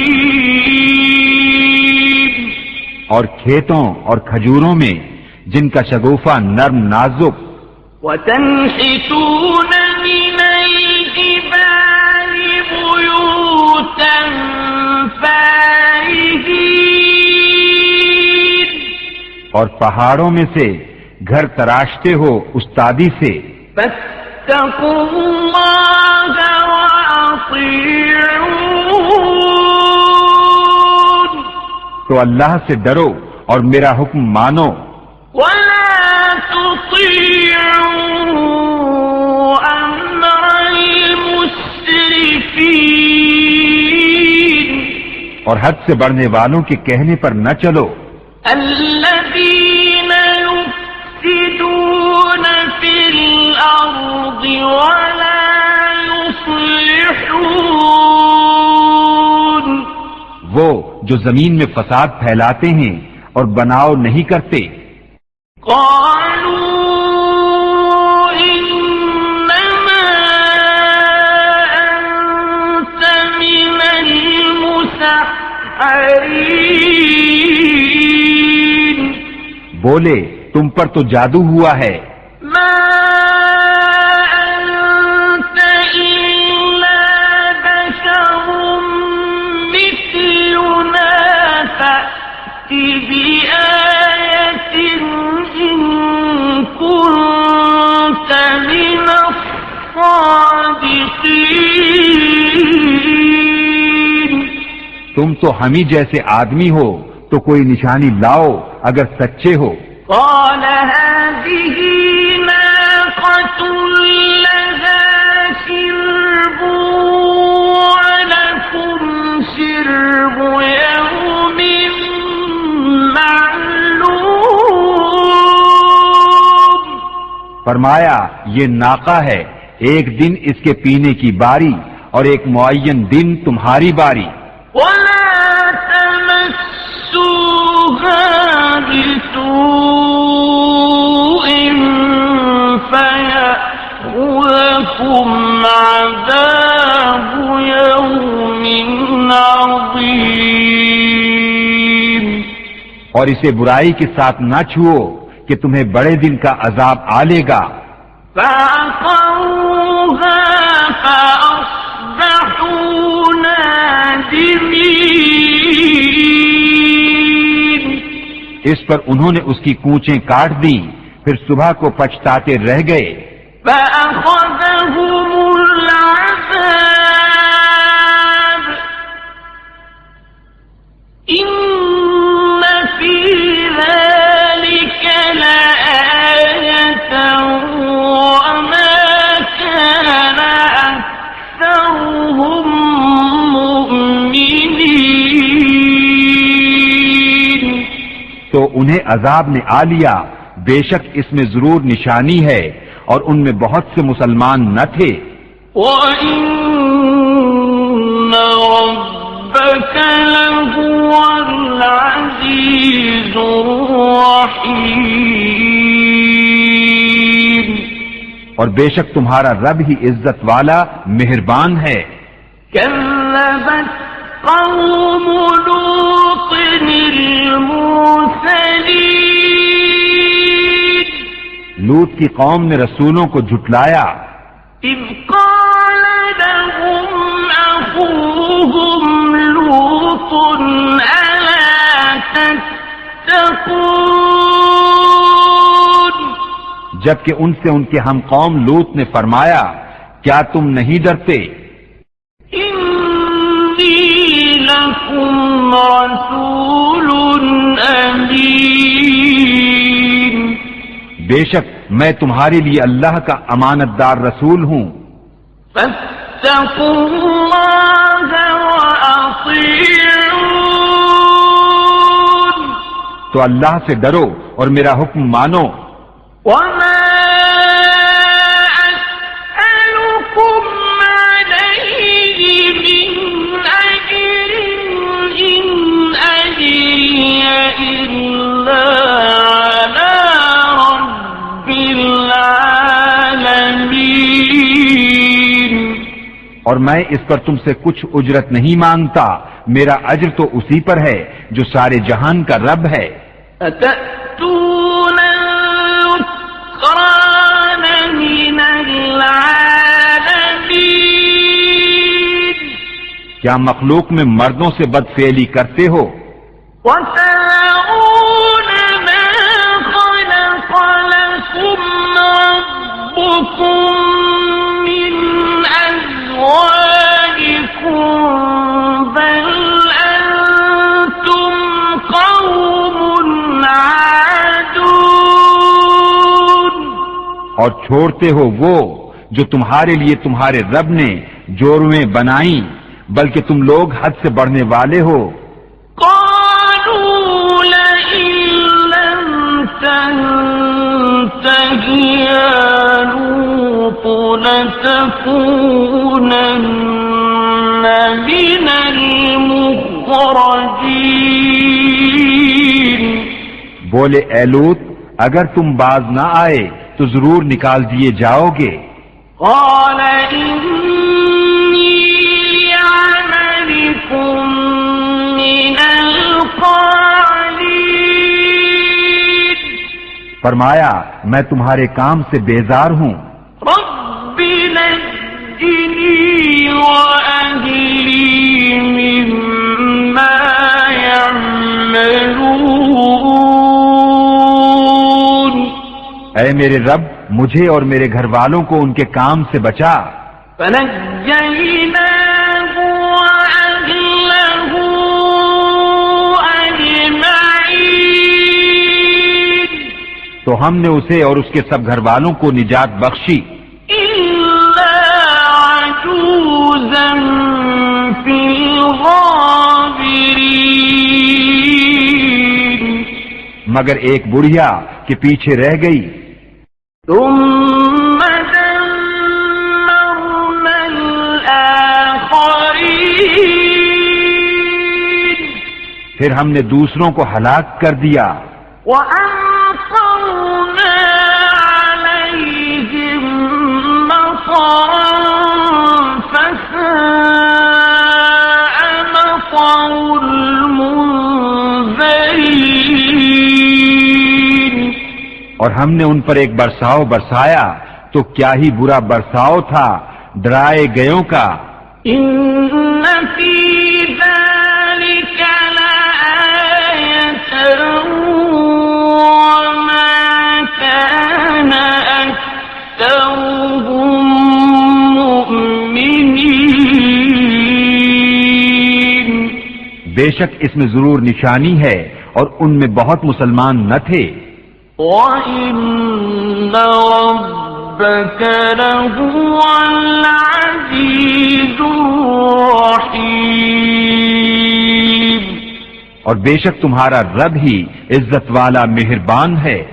اور کھیتوں اور کھجوروں میں جن کا شگوفہ نرم نازک، وتنحتون من الجبال بيوتا فارهين اور پہاڑوں میں سے گھر تراشتے ہو استادی سے، فاتقوا الله وأطيعون تو اللہ سے ڈرو اور میرا حکم مانو۔ ولا تطيعوا أمر المسرفين اور حد سے بڑھنے والوں کے کہنے پر نہ چلو، الذين يفسدون في الأرض ولا يصلحون وہ جو زمین میں فساد پھیلاتے ہیں اور بناؤ نہیں کرتے۔ قالوا إنما أنت من المسحرين بولے تم پر تو جادو ہوا ہے، ما أنت إلا بشر مثلنا فأت بآية إن كنت من الصادقين تم تو ہم ہی جیسے آدمی ہو تو کوئی نشانی لاؤ اگر سچے ہو۔ قال هذه ناقة لها شرب ولكم شرب يوم معلوم فرمایا یہ ناقہ ہے، ایک دن اس کے پینے کی باری اور ایک معین دن تمہاری باری۔ ولا تمسوها بسوء فيأخذكم عذاب يوم عظيم اور اسے برائی کے ساتھ نہ چھوؤ کہ تمہیں بڑے دن کا عذاب آ لے گا۔ فعقروها فأصبحوا نادمين اس پر انہوں نے اس کی کونچیں کاٹ دیں، پھر صبح کو پچھتاتے رہ گئے۔ فأخذهم العذاب انہیں عذاب نے آ لیا، بے شک اس میں ضرور نشانی ہے، اور ان میں بہت سے مسلمان نہ تھے۔ وَإِنَّ رَبَّكَ لَهُوَ الْعَزِيزُ الرَّحِيمُ، اور بے شک تمہارا رب ہی عزت والا مہربان ہے۔ كَذَّبَتْ قَوْمُ لُوطٍ الْمُرْسَلِينَ، لوط کی قوم نے رسولوں کو جھٹلایا، إِذْ قَالَ لَهُمْ أَخُوهُمْ لُوطٌ أَلَا تَتَّقُونَ، جبکہ ان سے ان کے ہم قوم لوط نے فرمایا، کیا تم نہیں ڈرتے؟ إِنِّي لَكُمْ رَسُولٌ أَمِينٌ، بے شک میں تمہارے لیے اللہ کا امانت دار رسول ہوں، فَاتَّقُوا اللَّهَ وَأَطِيعُونِ، تو اللہ سے ڈرو اور میرا حکم مانو۔ وَمَا أَسْأَلُكُمْ عَلَيْهِ مِنْ أَجْرٍ إِنْ أَجْرِيَ إِلَّا عَلَى رَبِّ الْعَالَمِينَ، اور میں اس پر تم سے کچھ اجرت نہیں مانگتا، میرا اجر تو اسی پر ہے جو سارے جہان کا رب ہے۔ أَتَأْتُونَ الذُّكْرَانَ مِنَ الْعَالَمِينَ، کیا مخلوق میں مردوں سے بدفعلی کرتے ہو؟ وَتَذَرُونَ مَا خَلَقَ لَكُمْ رَبُّكُمْ مِنْ أَزْوَاجِكُمْ بَلْ أَنْتُمْ قَوْمٌ عَادُونَ، اور چھوڑتے ہو وہ جو تمہارے لیے تمہارے رب نے جوڑویں بنائیں، بلکہ تم لوگ حد سے بڑھنے والے ہو۔ قَالُوا لَئِن لَّمْ تَنْتَهِ يَا لُوطُ لَتَكُونَنَّ مِنَ الْمُخْرَجِينَ، بولے اے لوط، اگر تم باز نہ آئے تو ضرور نکال دیے جاؤ گے۔ قَالَ إِنِّي لِعَمَلِكُمْ مِنَ الْقَالِينَ، فرمایا میں تمہارے کام سے بیزار ہوں، رَبِّ نَجِّنِي وَأَهْلِي مِمَّا يَعْمَلُونَ، اے میرے رب مجھے اور میرے گھر والوں کو ان کے کام سے بچا۔ فَنَجَّيْنَاهُ وَأَهْلَهُ أَجْمَعِينَ، تو ہم نے اسے اور اس کے سب گھر والوں کو نجات بخشی، إِلَّا عَجُوزًا فِي الْغَابِرِينَ، مگر ایک بڑھیا کہ پیچھے رہ گئی۔ ثُمَّ دَمَّرْنَا الْآخَرِينَ، پھر ہم نے دوسروں کو ہلاک کر دیا، وَأَمْطَرْنَا عَلَيْهِمْ مَطَرًا فَسَاءَ مَطَرُ الْمُنذَرِينَ، اور ہم نے ان پر ایک برساؤ برسایا تو کیا ہی برا برساؤ تھا ڈرائے گئوں کا۔ إِنَّ فِي ذَلِكَ لَآيَةً وَمَا كَانَ أَكْثَرُهُم مُؤْمِنِينَ، بے شک اس میں ضرور نشانی ہے اور ان میں بہت مسلمان نہ تھے۔ وَإِنَّ رَبَّكَ لَهُوَ الْعَزِيزُ الرَّحِيمُ، اور بے شک تمہارا رب ہی عزت والا مہربان ہے۔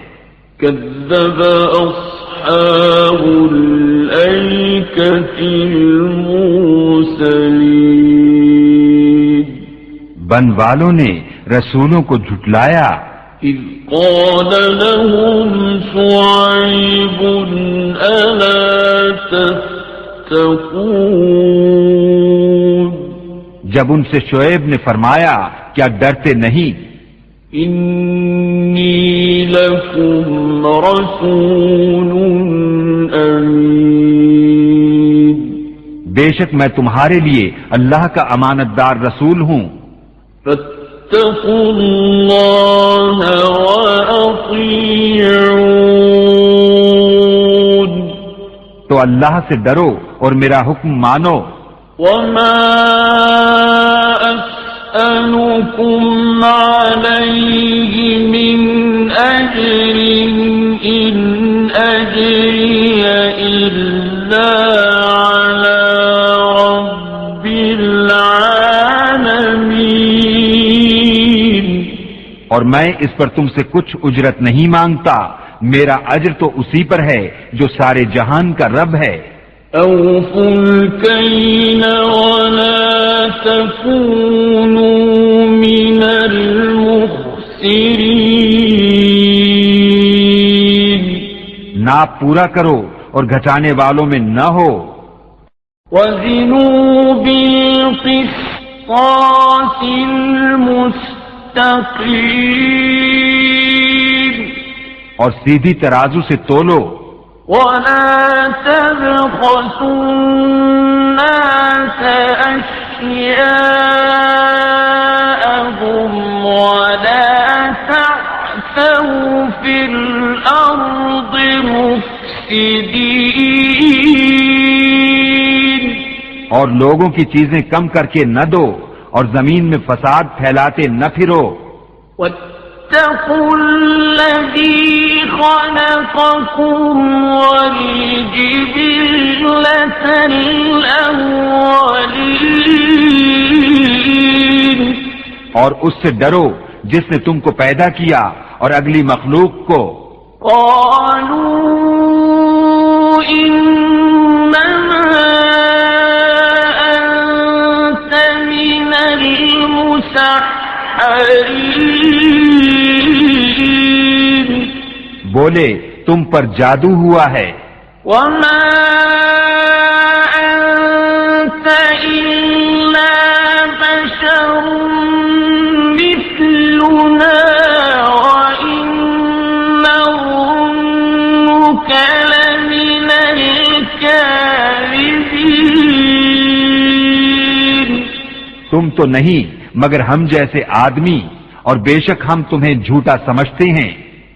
كذب أصحاب الأيكة المرسلين بن والوں نے رسولوں کو جھٹلایا، إذ قال لهم شعيب ألا تتقون جب ان سے شعیب نے فرمایا کیا ڈرتے نہیں؟ إني لكم رسول أمين بے شک میں تمہارے لیے اللہ کا امانت دار رسول ہوں، فاتقوا الله وأطيعون تو اللہ سے ڈرو اور میرا حکم مانو۔ وما أسألكم عليه من أجر إن أجري إلا على رب العالمين اور میں اس پر تم سے کچھ اجرت نہیں مانگتا، میرا اجر تو اسی پر ہے جو سارے جہان کا رب ہے۔ أوفوا الكيل ولا تكونوا من المخسرين ناپ پورا کرو اور گھٹانے والوں میں نہ ہو۔ وزنوا بالقسطاس المستقيم اور سیدھی ترازو سے تولو، ولا تبخسوا الناس أشياءهم ولا تعثوا في الأرض مفسدين اور لوگوں کی چیزیں کم کر کے نہ دو اور زمین میں فساد پھیلاتے نہ پھرو۔ واتقوا الذي خلقكم والجبلة الأولين اور اس سے ڈرو جس نے تم کو پیدا کیا اور اگلی مخلوق کو۔ قالوا إنما أنت من المسحرين بولے تم پر جادو ہوا ہے۔ وما أنت إلا بشر مثلنا وإن نظنك لمن الكاذبين تم تو نہیں مگر ہم جیسے آدمی اور بے شک ہم تمہیں جھوٹا سمجھتے ہیں۔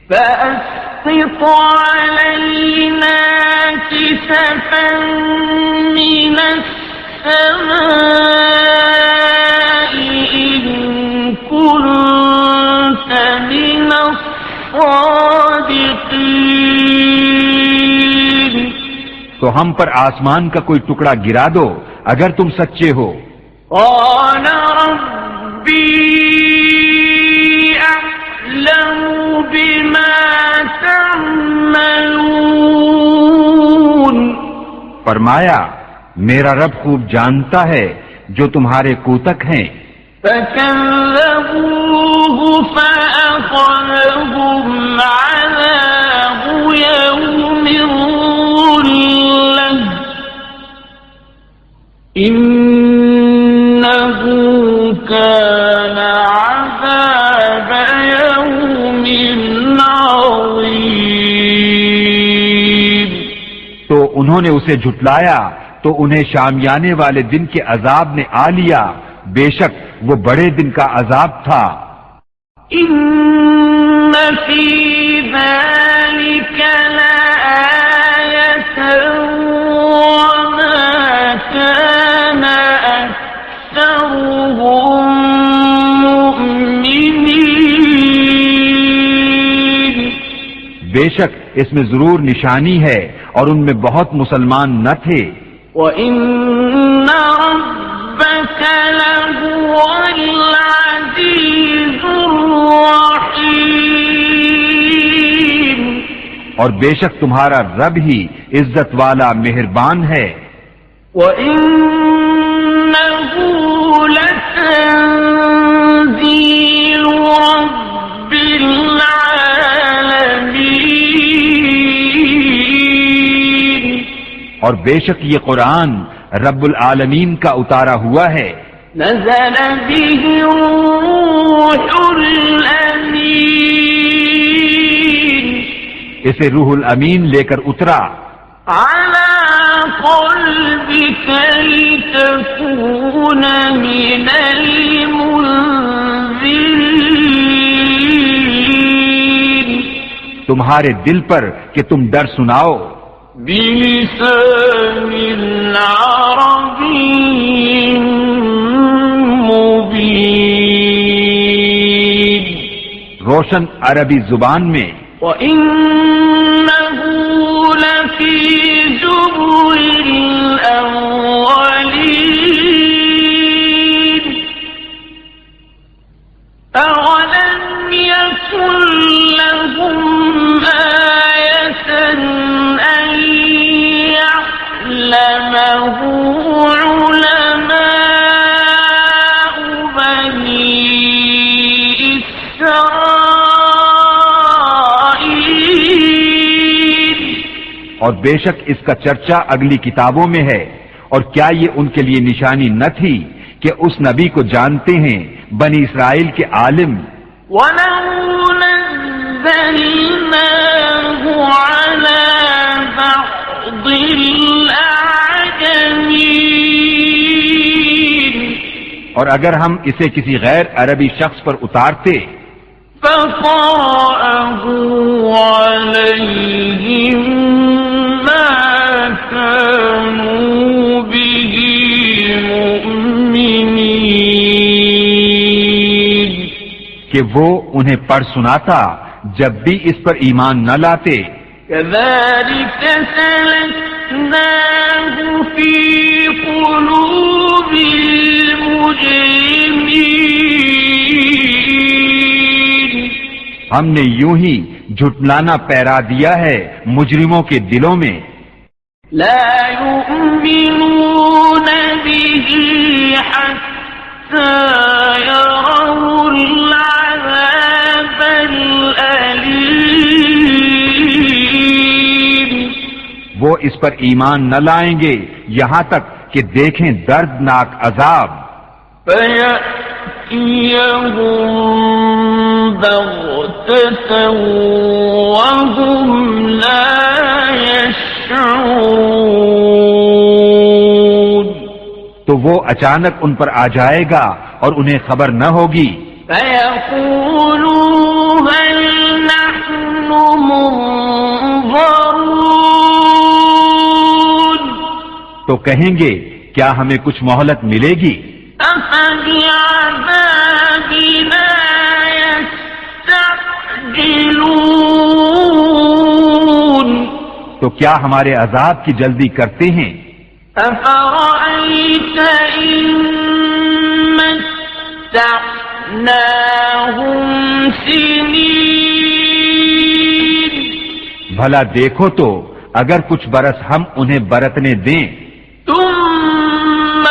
فأسقط علينا كسفا من السماء إن كنت من الصادقين تو ہم پر آسمان کا کوئی ٹکڑا گرا دو اگر تم سچے ہو۔ قال ربي أعلم بما تعملون فرمایا میرا رب خوب جانتا ہے جو تمہارے کوتک ہیں۔ فكذبوه فأخذهم عذاب يوم الظلة إنه كان عذاب يوم عظيم تو انہوں نے اسے جھٹلایا تو انہیں شامیانے والے دن کے عذاب نے آ لیا، بے شک وہ بڑے دن کا عذاب تھا۔ إن في ذلك لآية وما كان أكثرهم مؤمنين بے شک اس میں ضرور نشانی ہے اور ان میں بہت مسلمان نہ تھے۔ وَإِنَّ رَبَّكَ لَهُوَ الْعَزِيزُ الرَّحِيمُ اور بے شک تمہارا رب ہی عزت والا مہربان ہے. وَإِنَّهُ لَتَنزِيلُ رَبِّ الْعَالَمِينَ اور بے شک یہ قرآن رب العالمین کا اتارا ہوا ہے. نزل به الروح الأمين اسے روح الامین لے کر اترا على قلبك لتكون من المنذرين تمہارے دل پر کہ تم ڈر سناؤ. بلسان عربي مبين روشن عربی زبان میں. وَإِنَّهُ لَفِي زُبُرِ الْأَوَّلِينَ أَوَلَمْ يَكُنْ لَهُمْ آيَةً أَنْ يَعْلَمَهُ عُلَمَاءُ بَنِي إِسْرَائِيلَ اور بے شک اس کا چرچا اگلی کتابوں میں ہے. اور کیا یہ ان کے لیے نشانی نہ تھی کہ اس نبی کو جانتے ہیں بنی اسرائیل کے عالم. وَلَوْ نَزَّلْنَاهُ عَلَى بَعْضِ الْأَعْجَمِينَ اور اگر ہم اسے کسی غیر عربی شخص پر اتارتے فَقَرَأَهُ عَلَيْهِمْ مَا كَانُوا بِهِ مُؤْمِنِينَ کہ وہ انہیں پڑھ سناتا جب بھی اس پر ایمان نہ لاتے. كَذَلِكَ سَلَكْنَاهُ فِي قُلُوبِ الْمُجْرِمِينَ ہم نے یوں ہی جھٹلانا پیرا دیا ہے مجرموں کے دلوں میں. لا يؤمنون به حتى يروا العذاب الأليم وہ اس پر ایمان نہ لائیں گے یہاں تک کہ دیکھیں دردناک عذاب. فيأتيهم بغتة وهم لا يشعرون تو وہ اچانک ان پر آ جائے گا اور انہیں خبر نہ ہوگی. فيقولوا هل نحن منظرون تو کہیں گے کیا ہمیں کچھ مہلت ملے گی؟ أفبعذابنا يستعجلون تو کیا ہمارے عذاب کی جلدی کرتے ہیں؟ أفرأيت إن متعناهم سنين بھلا دیکھو تو اگر کچھ برس ہم انہیں برتنے دیں ثم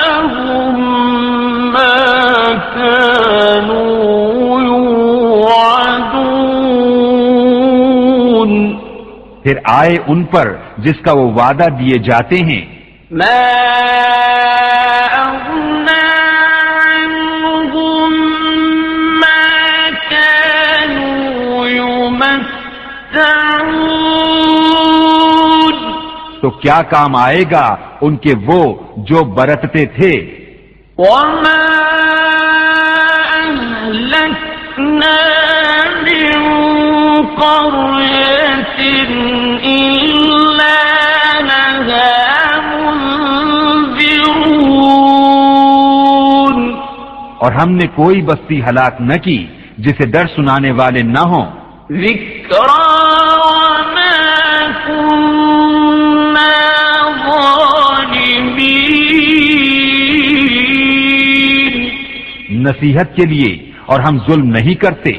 جاءهم ما كانوا يوعدون پھر آئے ان پر جس کا وہ وعدہ دیے جاتے ہیں. ما أغنى عنهم ما كانوا يمتعون تو کیا کام آئے گا ان کے وہ جو برتتے تھے. وما أهلكنا من قرية إلا لها منذرون اور ہم نے کوئی بستی ہلاک نہ کی جسے ڈر سنانے والے نہ ہوں. ذکرى وما كنا ظالمين نصیحت کے لیے اور ہم ظلم نہیں کرتے.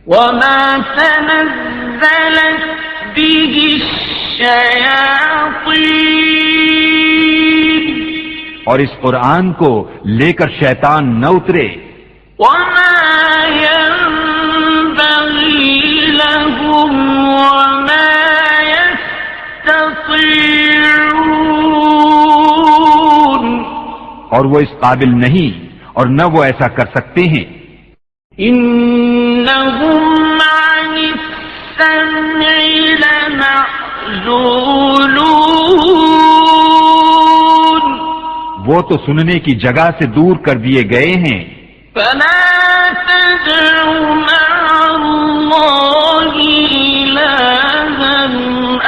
وما تنزلت به الشياطين اور اس قرآن کو لے کر شیطان نہ اترے، وما ينبغي لهم وما يستطيعون اور وہ اس قابل نہیں اور نہ وہ ایسا کر سکتے ہیں۔ إنهم عن السمع لمعزولون وہ تو سننے کی جگہ سے دور کر دیے گئے ہیں۔ فلا تدع مع الله إلها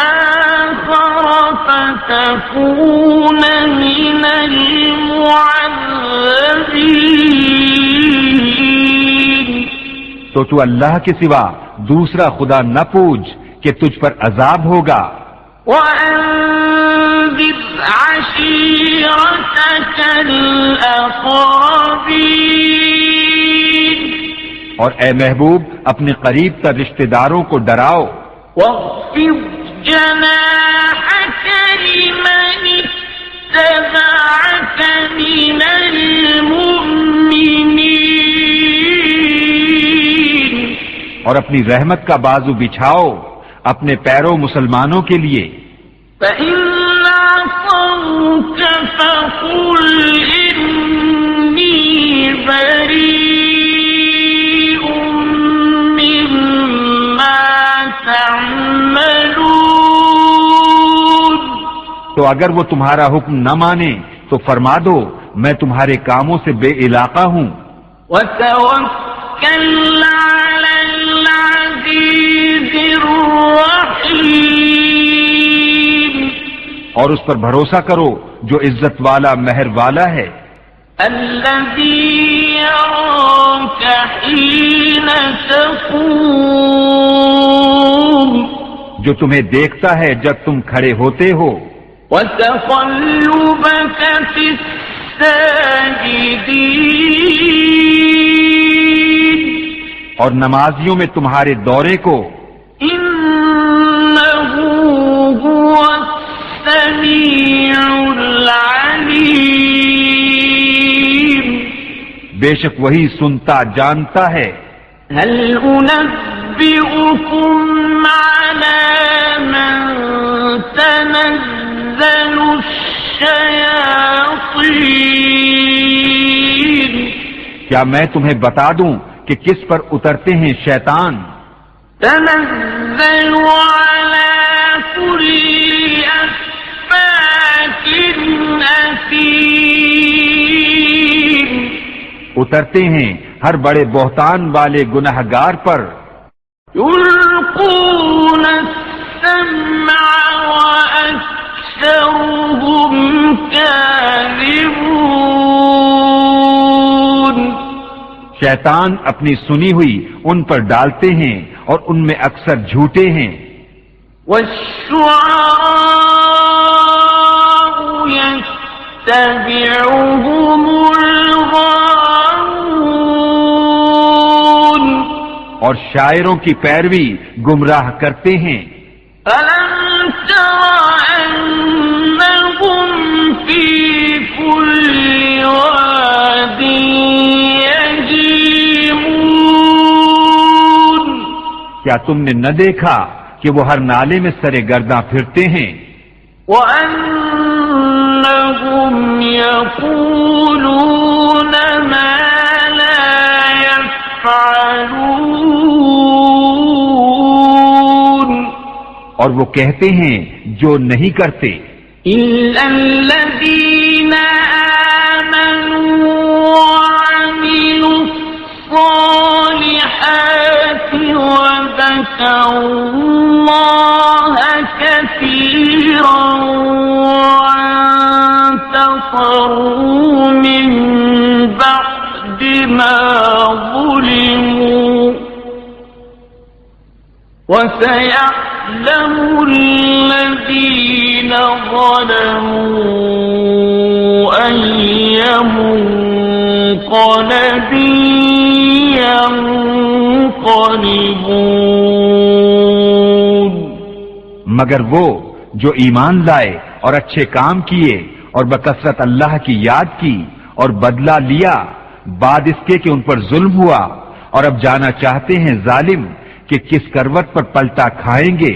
آخر فتكون من المعذبين تو اللہ کے سوا دوسرا خدا نہ پوج کہ تجھ پر عذاب ہوگا۔ وأنذر عشيرتك الأقربين اور اے محبوب اپنے قریب تر رشتہ داروں کو ڈراؤ، واخفض جناحك لمن اتبعك من المؤمنين اور اپنی رحمت کا بازو بچھاؤ اپنے پیروں مسلمانوں کے لیے۔ فإن عصوك فقل إني بريء مما تعملون تو اگر وہ تمہارا حکم نہ مانے تو فرما دو میں تمہارے کاموں سے بے علاقہ ہوں، وتوكل على العزيز الرحيم اور اس پر بھروسہ کرو جو عزت والا مہر والا ہے، الذي يراك حين تقوم جو تمہیں دیکھتا ہے جب تم کھڑے ہوتے ہو، وتقلبك في الساجدين اور نمازیوں میں تمہارے دورے کو، إنه هو السميع العليم بے شک وہی سنتا جانتا ہے۔ هل أنبئكم على من تنزل الشياطين کیا میں تمہیں بتا دوں کہ کس پر اترتے ہیں شیطان؟ تنزل على كل أفاك أثيم اترتے ہیں ہر بڑے بہتان والے گنہگار پر، يلقون السمع وأكثرهم كاذبون شیطان اپنی سنی ہوئی ان پر ڈالتے ہیں اور ان میں اکثر جھوٹے ہیں۔ والشعراء يتبعهم الغاوون اور شاعروں کی پیروی گمراہ کرتے ہیں۔ ألم تر أنهم في كل واد يهيمون کیا تم نے نہ دیکھا کہ وہ ہر نالے میں سرے گرداں پھرتے ہیں، وأنهم يقولون ما لا يفعلون اور وہ کہتے ہیں جو نہیں کرتے، إلا الذين آمنوا وعملوا الصالحات وذكروا الله كثيرا وانتصروا من بعد ما ظلموا وسيعلم الذين ظلموا أي منقلب ينقلبون غالبون مگر وہ جو ایمان لائے اور اچھے کام کیے اور بکثرت اللہ کی یاد کی اور بدلہ لیا بعد اس کے کہ ان پر ظلم ہوا، اور اب جانا چاہتے ہیں ظالم کہ کس کروٹ پر پلٹا کھائیں گے۔